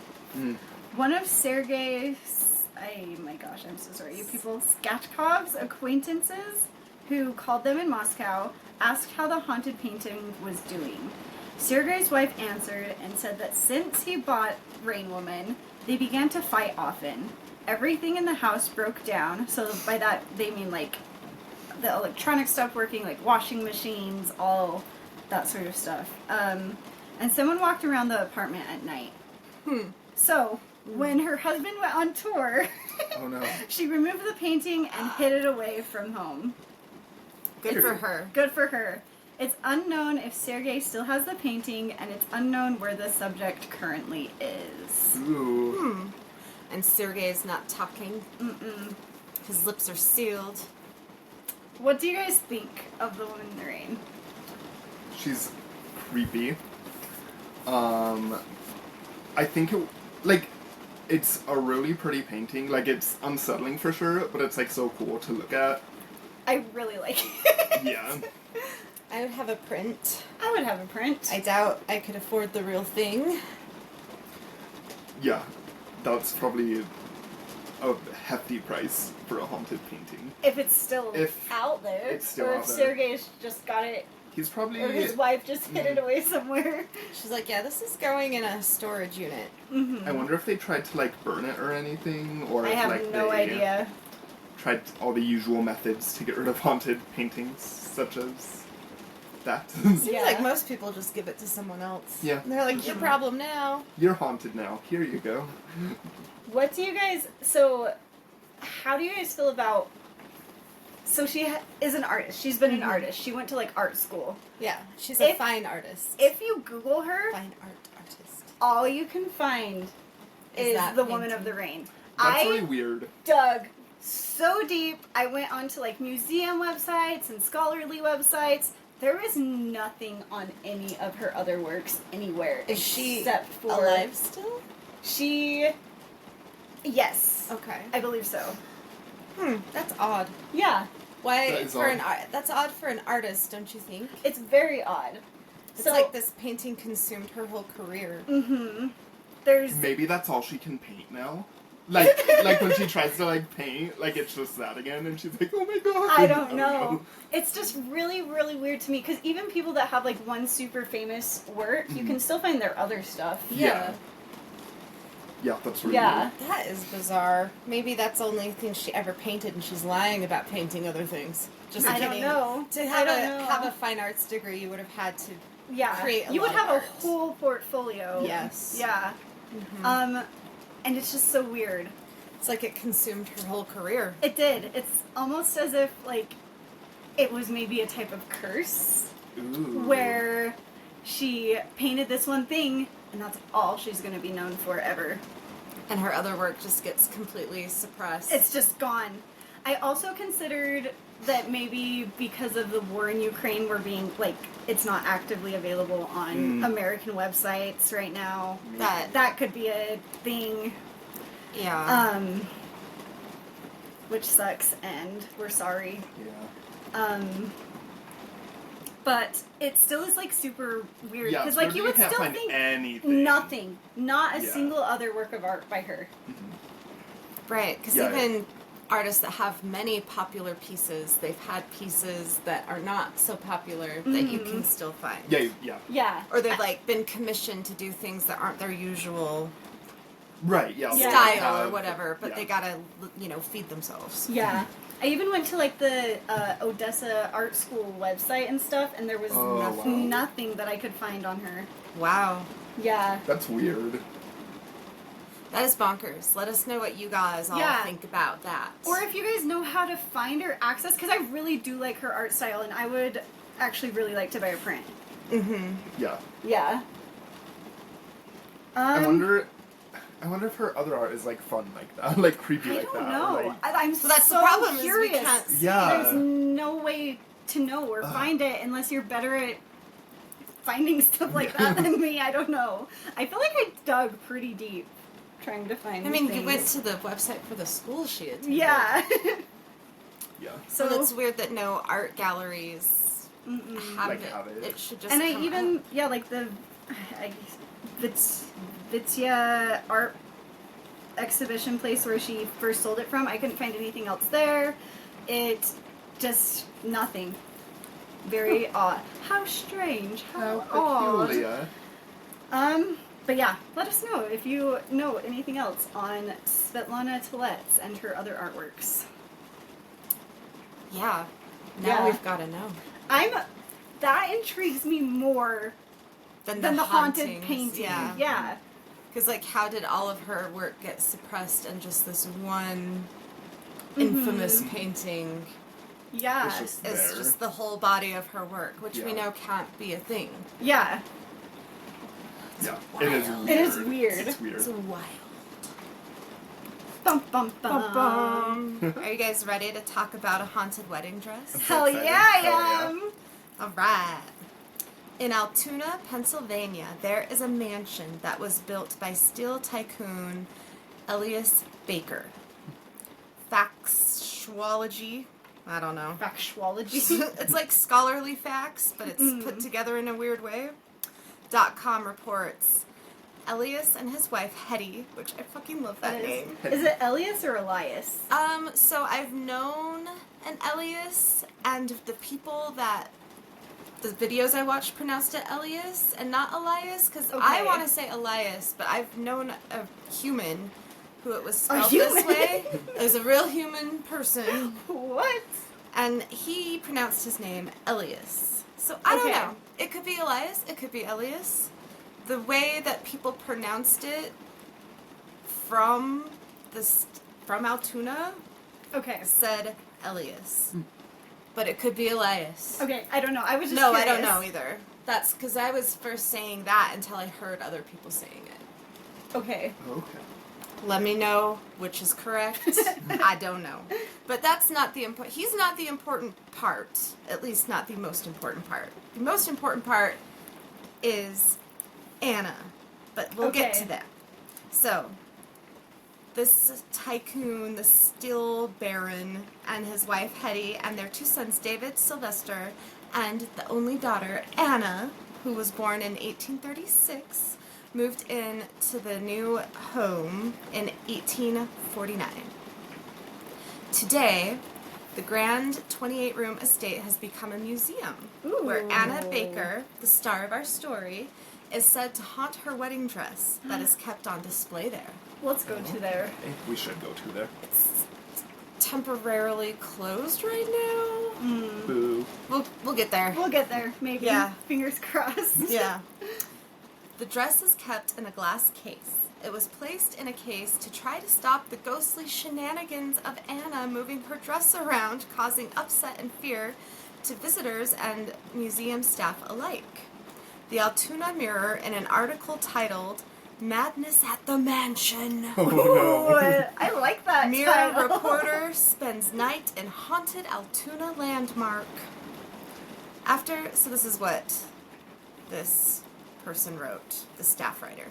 One of Sergei's, my gosh, I'm so sorry, you people, Skatkov's acquaintances, who called them in Moscow, asked how the haunted painting was doing. Sergei's wife answered and said that since he bought Rain Woman, they began to fight often. Everything in the house broke down, so by that they mean like the electronic stuff working, like washing machines, all that sort of stuff. And someone walked around the apartment at night. So, when her husband went on tour, Oh no. she removed the painting and hid it away from home. Good for her. Good for her. It's unknown if Sergei still has the painting, and it's unknown where the subject currently is. Ooh. And Sergei's not talking. His lips are sealed. What do you guys think of the woman in the rain? She's creepy. I think it's a really pretty painting. Like, it's unsettling for sure, but it's like so cool to look at. I really like it. Yeah. I would have a print. I would have a print. I doubt I could afford the real thing. Yeah. That's probably a hefty price for a haunted painting. If it's still If out there. it's still or out if there. Sergei's just got it, He's probably... or his wife just hid it away somewhere. She's like, yeah, this is going in a storage unit. I wonder if they tried to, like, burn it or anything, or I if, have like, no they idea. tried all the usual methods to get rid of haunted paintings, such as that. Seems Yeah. like most people just give it to someone else. Yeah. And they're like, your problem now. You're haunted now. Here you go. What do you guys... So, how do you guys feel about... So she is an artist. She's been an artist. She went to, like, art school. Yeah, she's a If- fine artist. If you Google her, Fine artist. all you can find is that the Woman painting. of the Rain. That's I really weird. dug so deep. I went onto, like, museum websites and scholarly websites. There is nothing on any of her other works anywhere. Is she except for alive still? She... Yes. Okay. I believe so. That's odd. Yeah. Why That is for odd. that's odd for an artist, don't you think? It's very odd. It's So- like this painting consumed her whole career. There's... Maybe that's all she can paint now. Like when she tries to, like, paint, like, it's just that again, and she's like, oh my god. I don't know. It's just really, really weird to me, because even people that have, like, one super famous work, you can still find their other stuff. Yeah. Yeah, that's really Yeah. weird. That is bizarre. Maybe that's the only thing she ever painted, and she's lying about painting other things. Just I kidding. don't know. To I have don't a know. have a fine arts degree, you would have had to. Yeah. create a You would lot of have a art. whole portfolio. Yes. Yeah. And it's just so weird. It's like it consumed her whole career. It did. It's almost as if, like, it was maybe a type of curse Ooh. where she painted this one thing, and that's all she's going to be known for ever. And her other work just gets completely suppressed. It's just gone. I also considered that maybe because of the war in Ukraine, we're being, like, it's not actively available on American websites right now. That could be a thing. yeah. Which sucks, and we're sorry. Yeah. But it still is, like, super weird, Yeah, because, like, you would can't still find think anything. nothing. Not a Yeah. single other work of art by her. Right, because Yeah, even artists that have many popular pieces, they've had pieces that are not so popular that you can still find. Yeah, yeah. Yeah. Or they've like been commissioned to do things that aren't their usual Right, yeah. Yeah. style or whatever, but yeah. they gotta, feed themselves. Yeah. I even went to, like, the Odessa Art School website and stuff, and there was Oh, wow. nothing that I could find on her. Wow. Yeah. That's weird. That is bonkers. Let us know what you guys all Yeah. think about that. Or if you guys know how to find or access, because I really do like her art style, and I would actually really like to buy a print. Yeah. Yeah. I wonder if her other art is, like, fun like that, like creepy I like don't that. know. Like, I'm So that's so the problem curious. is we can't see. Yeah. There's no way to know or find it unless you're better at finding stuff like that than me. I don't know. I feel like I dug pretty deep trying to find I mean, things. you went to the website for the school she attended. Yeah. yeah. Yeah. So it's weird that no art galleries have Like, it. have it. It should just And come I even, out. yeah, like the Vitya art exhibition place where she first sold it from, I couldn't find anything else there. It just, nothing. Very odd. How strange. How odd. peculiar. But yeah, let us know if you know anything else on Svetlana Tilets and her other artworks. Yeah. Now Yeah. we've got to know. That intrigues me more than the haunted hauntings, painting. Yeah. Yeah. Because, like, how did all of her work get suppressed and just this one infamous painting Yeah. It's just is there. just the whole body of her work, which we Yeah. know can't be a thing. Yeah. Yeah, it is wild. weird. It is weird. It's weird. It's wild. Bum, bum, bum. Are you guys ready to talk about a haunted wedding dress? Hell excited. yeah, I Hell yeah. am. All right. In Altoona, Pennsylvania, there is a mansion that was built by steel tycoon Elias Baker. Factuology, I don't know. Factuology. It's like scholarly facts, but it's put together in a weird way. .com reports Elias and his wife Hetty, which I fucking love that name. Is it Elias or Elias? So I've known an Elias, and the people that the videos I watched pronounced it Elias and not Elias, because I Okay. want to say Elias, but I've known a human who it was spelled human? this way. It was a real human person, What? and he pronounced his name Elias. So I don't Okay. know. It could be Elias. It could be Elias. The way that people pronounced it from Altoona Okay. said Elias. But it could be Elias. Okay, I don't know. I was just No, curious. I don't know either. That's because I was first saying that until I heard other people saying it. Okay. Okay. Let me know which is correct. I don't know. But that's not the important... He's not the important part. At least not the most important part. The most important part is Anna. But we'll get Okay. to that. So, this tycoon, the steel baron, and his wife Hetty, and their two sons David, Sylvester, and the only daughter Anna, who was born in 1836, moved in to the new home in 1849. Today, the grand 28-room estate has become a museum where Anna Baker, the star of our story, is said to haunt her wedding dress that is kept on display there. Let's go to there. Hey, we should go to there. It's temporarily closed right now. Boo. We'll get there. We'll get there, maybe. Yeah. Fingers crossed. Yeah. The dress is kept in a glass case. It was placed in a case to try to stop the ghostly shenanigans of Anna moving her dress around, causing upset and fear to visitors and museum staff alike. The Altoona Mirror, in an article titled Madness at the Mansion. Oh Ooh, no. I like that Mirror title. reporter spends night in haunted Altoona landmark. So this is what this person wrote, the staff writer.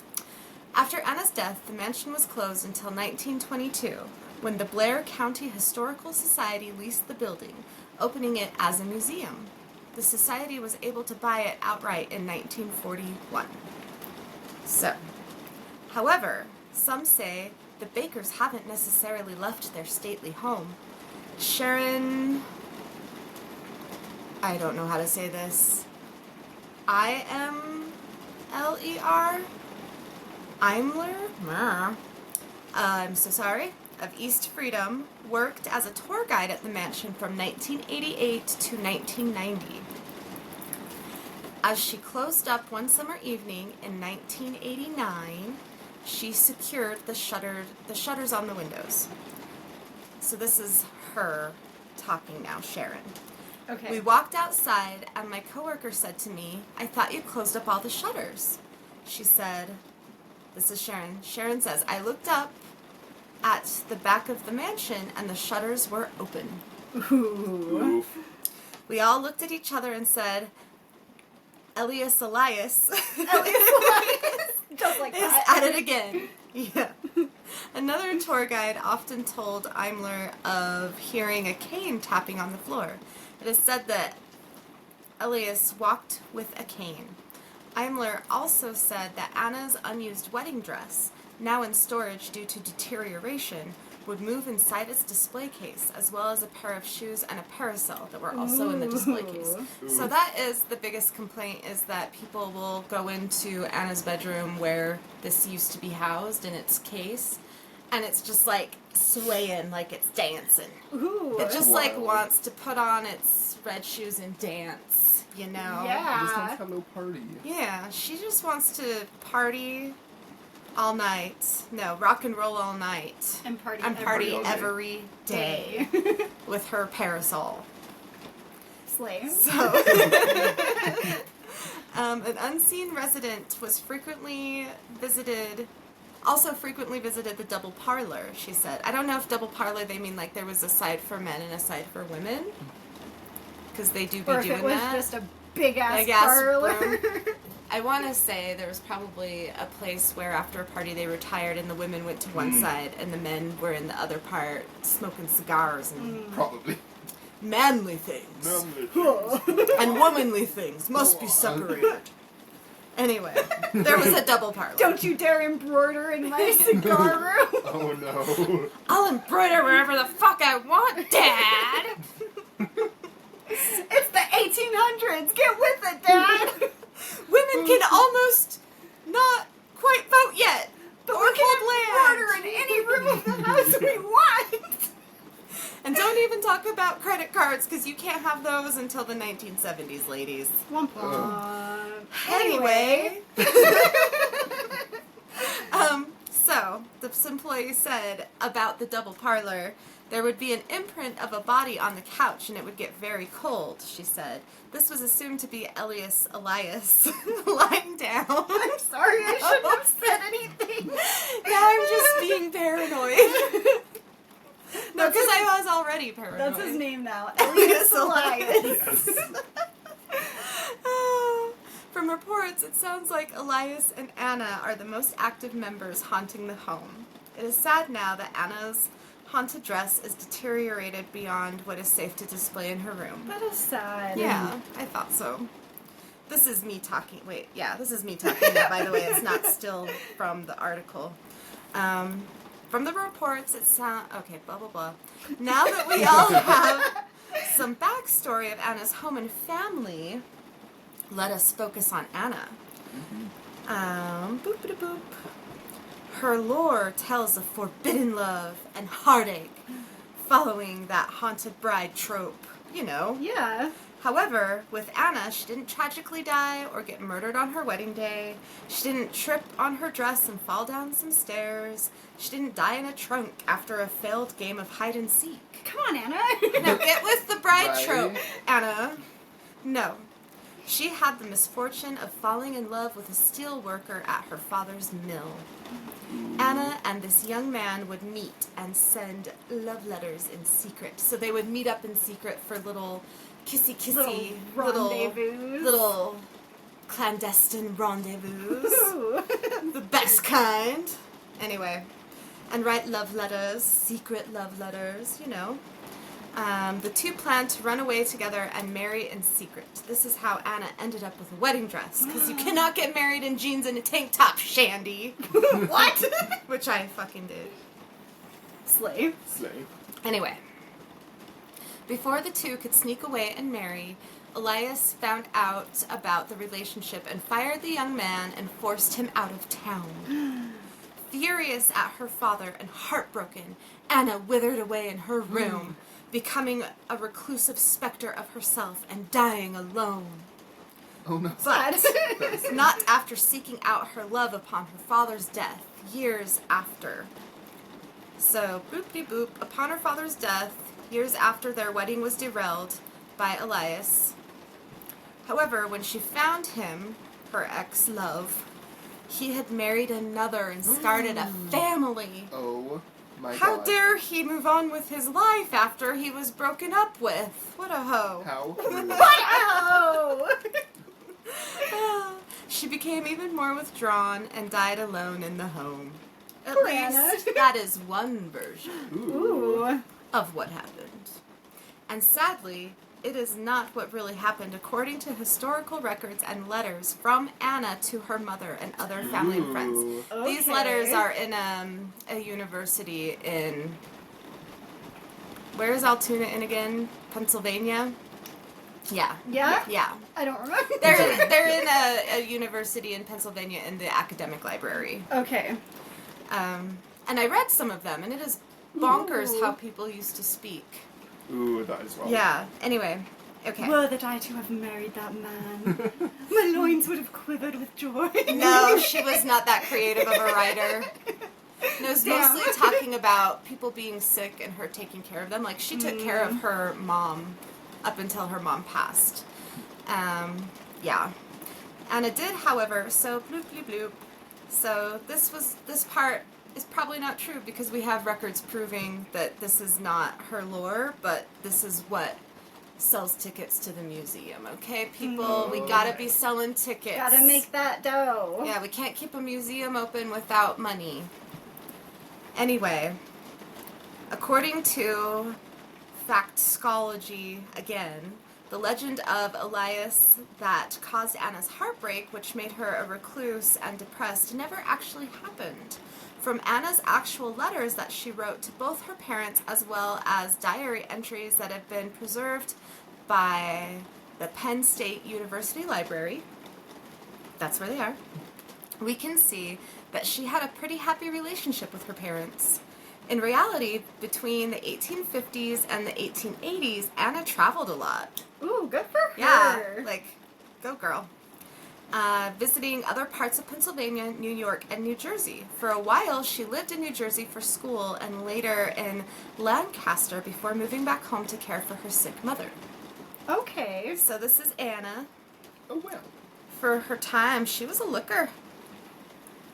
After Anna's death, the mansion was closed until 1922, when the Blair County Historical Society leased the building, opening it as a museum. The society was able to buy it outright in 1941. So, however, some say the Bakers haven't necessarily left their stately home. Sharon... I don't know how to say this. Imler? Imler? I'm so sorry. Of East Freedom, worked as a tour guide at the mansion from 1988 to 1990. As she closed up one summer evening in 1989, she secured the shutters on the windows. So this is her talking now, Sharon. Okay. We walked outside, and my coworker said to me, "I thought you closed up all the shutters." She said, this is Sharon. Sharon says, "I looked up at the back of the mansion, and the shutters were open." Ooh. Oof. We all looked at each other and said, Elias Just like is that. at it again. Yeah. Another tour guide often told Imler of hearing a cane tapping on the floor. It is said that Elias walked with a cane. Imler also said that Anna's unused wedding dress, now in storage due to deterioration, would move inside its display case, as well as a pair of shoes and a parasol that were also in the display case. So that is the biggest complaint, is that people will go into Anna's bedroom where this used to be housed in its case, and it's just like swaying like it's dancing. Ooh. It just Wow. like wants to put on its red shoes and dance, you know? Yeah. Just wants to have a little party. Yeah, she just wants to party all night. No, rock and roll all night. And party Party all day. every day with her parasol. Slay. So, an unseen resident was also frequently visited the double parlor, she said. I don't know if double parlor, they mean like there was a side for men and a side for women. Because they do be Or if doing it was that. just a big-ass Big-ass parlor. room. I want to say there was probably a place where after a party they retired and the women went to one side and the men were in the other part smoking cigars and Probably. manly things. And womanly things must be separated. Anyway, there was a double parlor. Don't you dare embroider in my cigar room. Oh no. I'll embroider wherever the fuck I want, Dad! It's the 1800s. Get with it, Dad. Women can almost not quite vote yet. But or we can hold embroider land. in any room of the house we want. And don't even talk about credit cards, because you can't have those until the 1970s, ladies. Womp womp. Anyway. So, this employee said about the double parlor, there would be an imprint of a body on the couch and it would get very cold, she said. This was assumed to be Elias lying down. I'm sorry, I shouldn't have said anything. Now I'm just being paranoid. No, because I was already paranoid. That's his name now. Elias Elias. From reports, it sounds like Elias and Anna are the most active members haunting the home. It is sad now that Anna's haunted dress is deteriorated beyond what is safe to display in her room. That is sad. Yeah, I thought so. This is me talking. Wait, yeah, this is me talking now, by the way. It's not still from the article. From the reports, it sounds... Okay, blah, blah, blah. Now that we all have some backstory of Anna's home and family, let us focus on Anna. Boop-a-da-boop. Her lore tells of forbidden love and heartache, following that haunted bride trope, you know. Yeah. However, with Anna, she didn't tragically die or get murdered on her wedding day. She didn't trip on her dress and fall down some stairs. She didn't die in a trunk after a failed game of hide and seek. Come on, Anna. Now get with the bride Right. trope, Anna. No. She had the misfortune of falling in love with a steel worker at her father's mill. Anna and this young man would meet and send love letters in secret. So they would meet up in secret for little kissy-kissy, little clandestine rendezvous. Ooh. The best kind. Anyway, and write love letters, secret love letters, you know. The two planned to run away together and marry in secret. This is how Anna ended up with a wedding dress, because you cannot get married in jeans and a tank top, Shandy. What? Which I fucking did. Slave. Slay. Anyway, before the two could sneak away and marry, Elias found out about the relationship and fired the young man and forced him out of town. Furious at her father and heartbroken, Anna withered away in her room, becoming a reclusive specter of herself and dying alone. Oh no. But not after seeking out her love upon her father's death, years after. So, boop-de-boop, upon her father's death, years after their wedding was derailed by Elias. However, when she found him, her ex-love, he had married another and started a family. Oh my How god. dare he move on with his life after he was broken up with? What a hoe. How? Wow! She became even more withdrawn and died alone in the home. At Poor least Anna. that is one version Ooh. of what happened. And sadly, it is not what really happened according to historical records and letters from Anna to her mother and other family and friends. These Okay. letters are in a university in... Where is Altoona in again? Pennsylvania? Yeah. Yeah? Yeah. I don't remember. They're in a university in Pennsylvania in the academic library. Okay. And I read some of them, and it is bonkers Ooh. how people used to speak. Ooh, that is well. Yeah. Anyway. Okay. Were that I to have married that man, my loins would have quivered with joy. No, she was not that creative of a writer. It was Damn. mostly talking about people being sick and her taking care of them. Like, she took care of her mom up until her mom passed. Yeah. Anna did, however, so bloop, bloop, bloop. So this part is probably not true because we have records proving that this is not her lore, but this is what sells tickets to the museum, okay, people? We gotta be selling tickets. Gotta make that dough. Yeah, we can't keep a museum open without money. Anyway, according to Factology, again, the legend of Elias that caused Anna's heartbreak, which made her a recluse and depressed, never actually happened. From Anna's actual letters that she wrote to both her parents, as well as diary entries that have been preserved by the Penn State University Library, that's where they are, we can see that she had a pretty happy relationship with her parents. In reality, between the 1850s and the 1880s, Anna traveled a lot. Ooh, good for her. Yeah, like, go girl. Visiting other parts of Pennsylvania, New York, and New Jersey. For a while, she lived in New Jersey for school and later in Lancaster before moving back home to care for her sick mother. Okay. So this is Anna. Oh, well. For her time, she was a looker.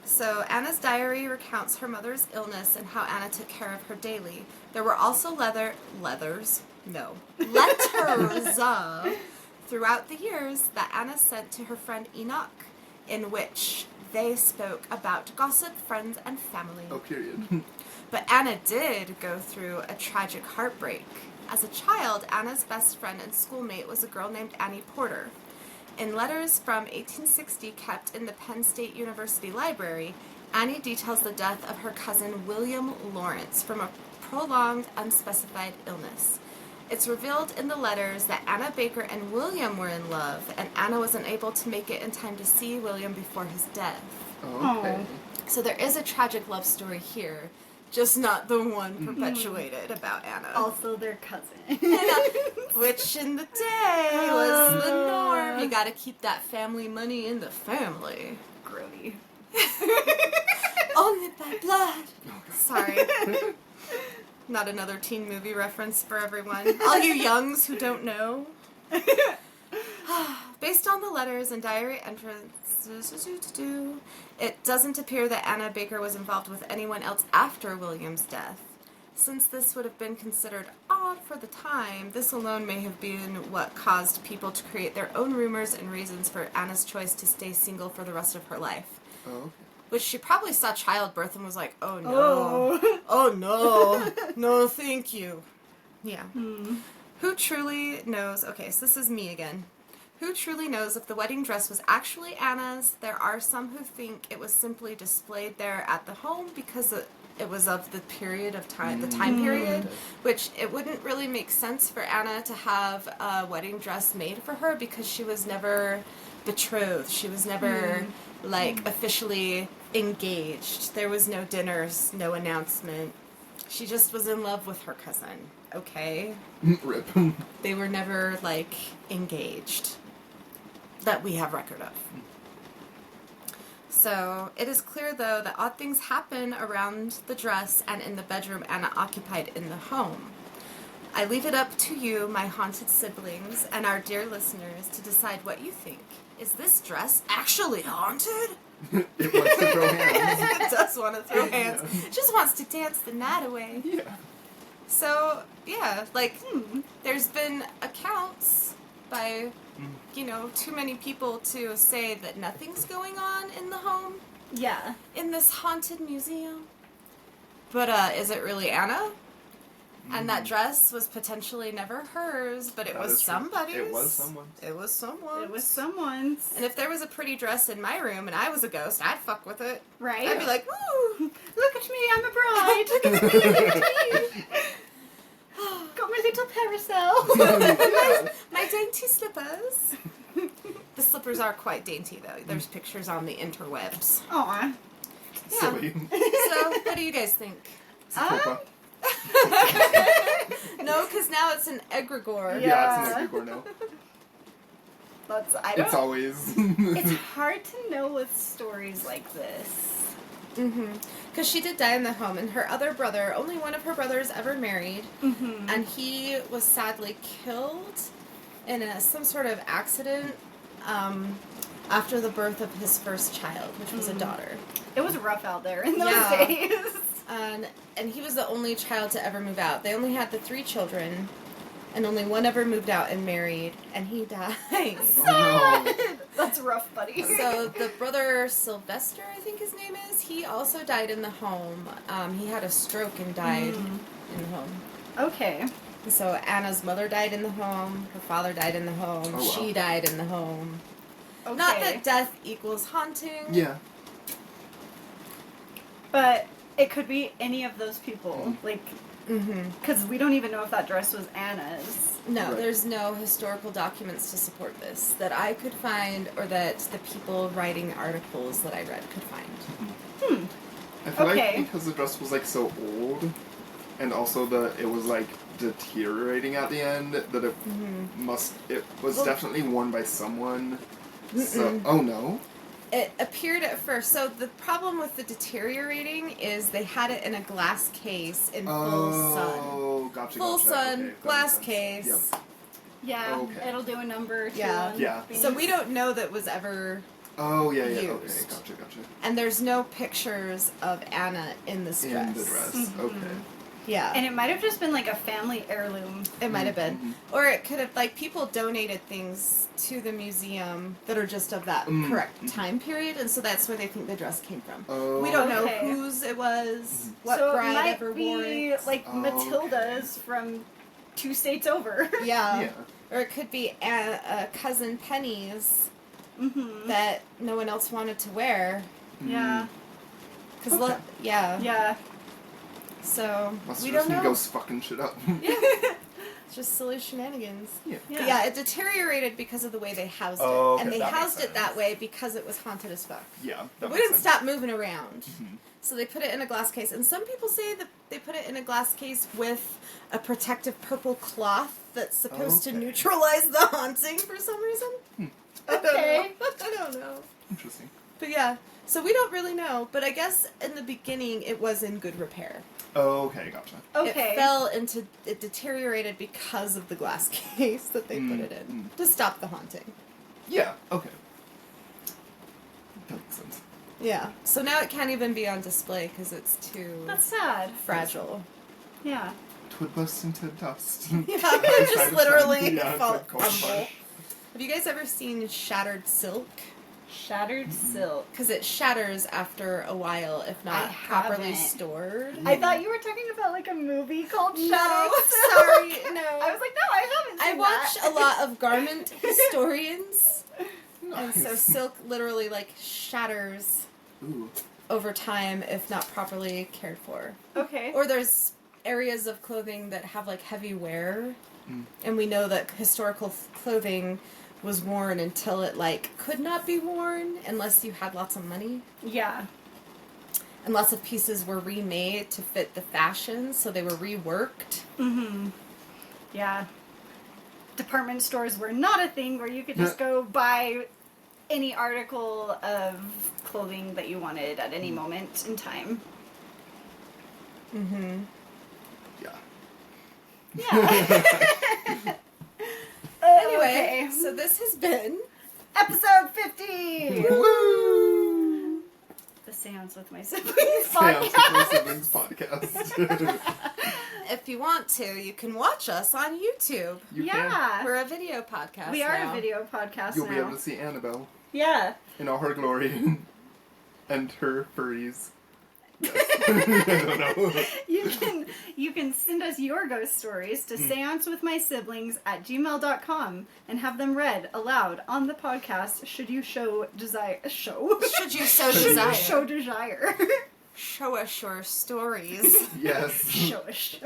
So Anna's diary recounts her mother's illness and how Anna took care of her daily. There were also letters throughout the years that Anna sent to her friend Enoch, in which they spoke about gossip, friends, and family. Oh, period. But Anna did go through a tragic heartbreak. As a child, Anna's best friend and schoolmate was a girl named Annie Porter. In letters from 1860 kept in the Penn State University Library, Annie details the death of her cousin William Lawrence from a prolonged, unspecified illness. It's revealed in the letters that Anna Baker and William were in love, and Anna was unable to make it in time to see William before his death. Okay. So there is a tragic love story here, just not the one perpetuated about Anna. Also their cousin. Which in the day was the norm. You gotta keep that family money in the family. Grody. Only by blood. Sorry. Not another teen movie reference for everyone. All you youngs who don't know. Based on the letters and diary entrances, it doesn't appear that Anna Baker was involved with anyone else after William's death. Since this would have been considered odd for the time, this alone may have been what caused people to create their own rumors and reasons for Anna's choice to stay single for the rest of her life. Oh, okay. Which she probably saw childbirth and was like, oh no. Oh. Oh no. No, thank you. Yeah. Who truly knows? Okay, so this is me again. Who truly knows if the wedding dress was actually Anna's? There are some who think it was simply displayed there at the home because it was of the period of time, the time period, which it wouldn't really make sense for Anna to have a wedding dress made for her because she was never betrothed. She was never, officially engaged. There was no dinners, no announcement. She just was in love with her cousin, okay? Rip. They were never, engaged. That we have record of. So, it is clear, though, that odd things happen around the dress and in the bedroom Anna occupied in the home. I leave it up to you, my haunted siblings, and our dear listeners, to decide what you think. Is this dress actually haunted? It wants to throw hands. It does want to throw hands. It just wants to dance the night away. Yeah. So, yeah, there's been accounts by, too many people to say that nothing's going on in the home, Yeah. in this haunted museum. But is it really Anna? And that dress was potentially never hers, but it was somebody's. It was someone's. It was someone's. It was someone's. And if there was a pretty dress in my room and I was a ghost, I'd fuck with it. Right? I'd be like, woo! Look at me, I'm a bride. Look at me, look at me. Got my little parasol. My dainty slippers. The slippers are quite dainty, though. There's pictures on the interwebs. Aw. Yeah. Silly. So, what do you guys think? Copa. No, because now it's an egregore. Yeah, it's an egregore now. It's always. It's hard to know with stories like this. Because she did die in the home, and her other brother, only one of her brothers ever married, and he was sadly killed in some sort of accident after the birth of his first child, which was a daughter. It was rough out there in those days. And he was the only child to ever move out. They only had the 3 children, and only one ever moved out and married, and he died. Oh, no. That's rough, buddy. So the brother Sylvester, I think his name is, he also died in the home. He had a stroke and died in the home. Okay. So Anna's mother died in the home, her father died in the home, Oh, wow. she died in the home. Okay. Not that death equals haunting. Yeah. But it could be any of those people. Like, because we don't even know if that dress was Anna's. No, Right. there's no historical documents to support this that I could find or that the people writing articles that I read could find. I feel Okay. like because the dress was like so old, and also it was like deteriorating at the end, that it was definitely worn by someone. So, oh no. It appeared at first. So the problem with the deteriorating is they had it in a glass case in full sun. Oh, gotcha. Full gotcha. sun, Okay, that glass makes sense. case. Yep. Yeah, Okay. it'll do a number too. Yeah. on Yeah. things. So we don't know that was ever, Oh yeah, yeah. Okay, Used. gotcha. and there's no pictures of Anna in this dress. In the dress. Okay. Yeah. And it might have just been like a family heirloom. It might have been. Or it could have, like, people donated things to the museum that are just of that correct time period, and so that's where they think the dress came from. Oh. We don't know Okay. whose it was, what so bride it might ever be wore it. like Oh, Matilda's from 2 states over. Yeah. Yeah. Or it could be cousin Penny's that no one else wanted to wear. Yeah. Cause yeah. Yeah. So Must we have just don't been know. ghosts fucking shit up. It's just silly shenanigans. Yeah. But yeah, it deteriorated because of the way they housed it. Oh, okay, And they that makes housed it that sense. way because it was haunted as fuck. Yeah. That We makes didn't sense. stop moving around. So they put it in a glass case. And some people say that they put it in a glass case with a protective purple cloth that's supposed to Okay. neutralize the haunting for some reason. Okay. I don't know. Interesting. But yeah, so we don't really know. But I guess in the beginning it was in good repair. Oh, okay, gotcha. Okay. It deteriorated because of the glass case that they put it in to stop the haunting. Yeah. Okay. That makes sense. Yeah. So now it can't even be on display because it's too That's sad. fragile. Yeah. Twould burst into dust. Yeah, it just literally Yeah, it's fell like cold crumble. mush. Have you guys ever seen Shattered Silk? Shattered silk. Because it shatters after a while if I not properly haven't. stored. I thought you were talking about like a movie called No, Shattered Silk. sorry, no. I was like, no, I haven't I seen watch that. a lot of garment historians, and so Nice. silk literally like shatters Ooh. over time if not properly cared for. Okay. Or there's areas of clothing that have like heavy wear, and we know that historical clothing was worn until it like could not be worn unless you had lots of money, Yeah. and lots of pieces were remade to fit the fashion, so they were reworked. Yeah. Department stores were not a thing where you could just go buy any article of clothing that you wanted at any moment in time. Yeah. Yeah. Anyway, Okay. so this has been Episode 50! Woo! The Seance with My Siblings Seance podcast. with My Siblings podcast. if you want to, you can watch us on YouTube. You can. Yeah. We're a video podcast. We are now. a video podcast You'll now. be able to see Annabelle Yeah. in all her glory and her furries. I don't know. You can send us your ghost stories to seancewithmysiblings@gmail.com and have them read aloud on the podcast should you show desire. Should you so Should you desire. Show desire. Show us your stories. Yes. Show us.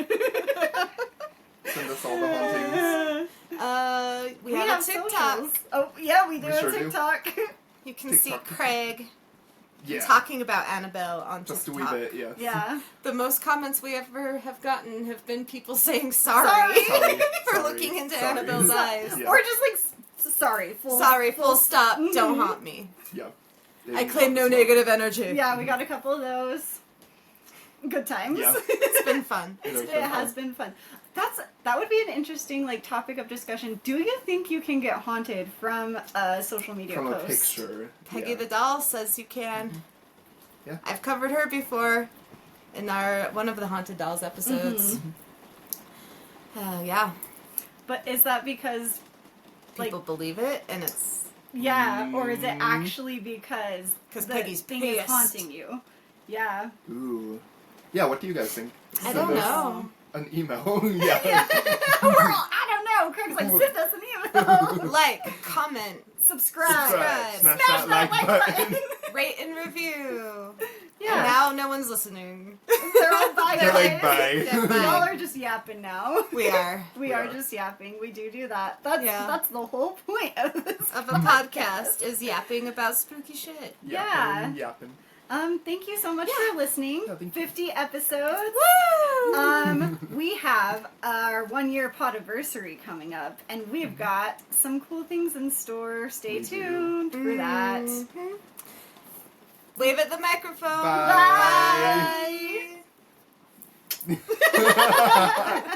Send us all the hauntings. We have a TikTok. socials. Oh, yeah, we do We a sure do. TikTok. You can TikTok. see Craig Yeah. talking about Annabelle on Just a TikTok. wee bit, yes. Yeah. The most comments we ever have gotten have been people saying sorry, Sorry. for Sorry. looking into Sorry. Annabelle's eyes. Yeah. Or just like, sorry. Sorry, full stop, don't haunt me. Yeah. I claim no negative energy. Yeah, we got a couple of those. Good times. Yeah. It's been fun. It has been fun. That would be an interesting topic of discussion. Do you think you can get haunted from a social media From post? a picture. Peggy yeah. the doll says you can. Yeah. I've covered her before in one of the Haunted Dolls episodes. Yeah. But is that because People believe it, and it's... or is it actually because 'Cause the Peggy's thing is pissed. haunting you? Yeah. Ooh. Yeah, what do you guys think? I Send don't us know. An email. Yeah. I don't know. Craig's like, send us an email. Like, comment, Subscribe. Smash Smash that like button. rate, and review. Yeah. And now no one's listening. They're all bye. They're like, guys. bye. Yeah, bye. Y'all are just yapping now. We are. We are just yapping. We do that. That's the whole point of this. Of a podcast is yapping about spooky shit. Yeah. Yapping. Thank you so much for listening. Yeah, thank you. 50 episodes. Woo! We have our 1-year podiversary coming up, and we've got some cool things in store. Stay We do. tuned for that. Mhm. Wave at the microphone. Bye. Bye.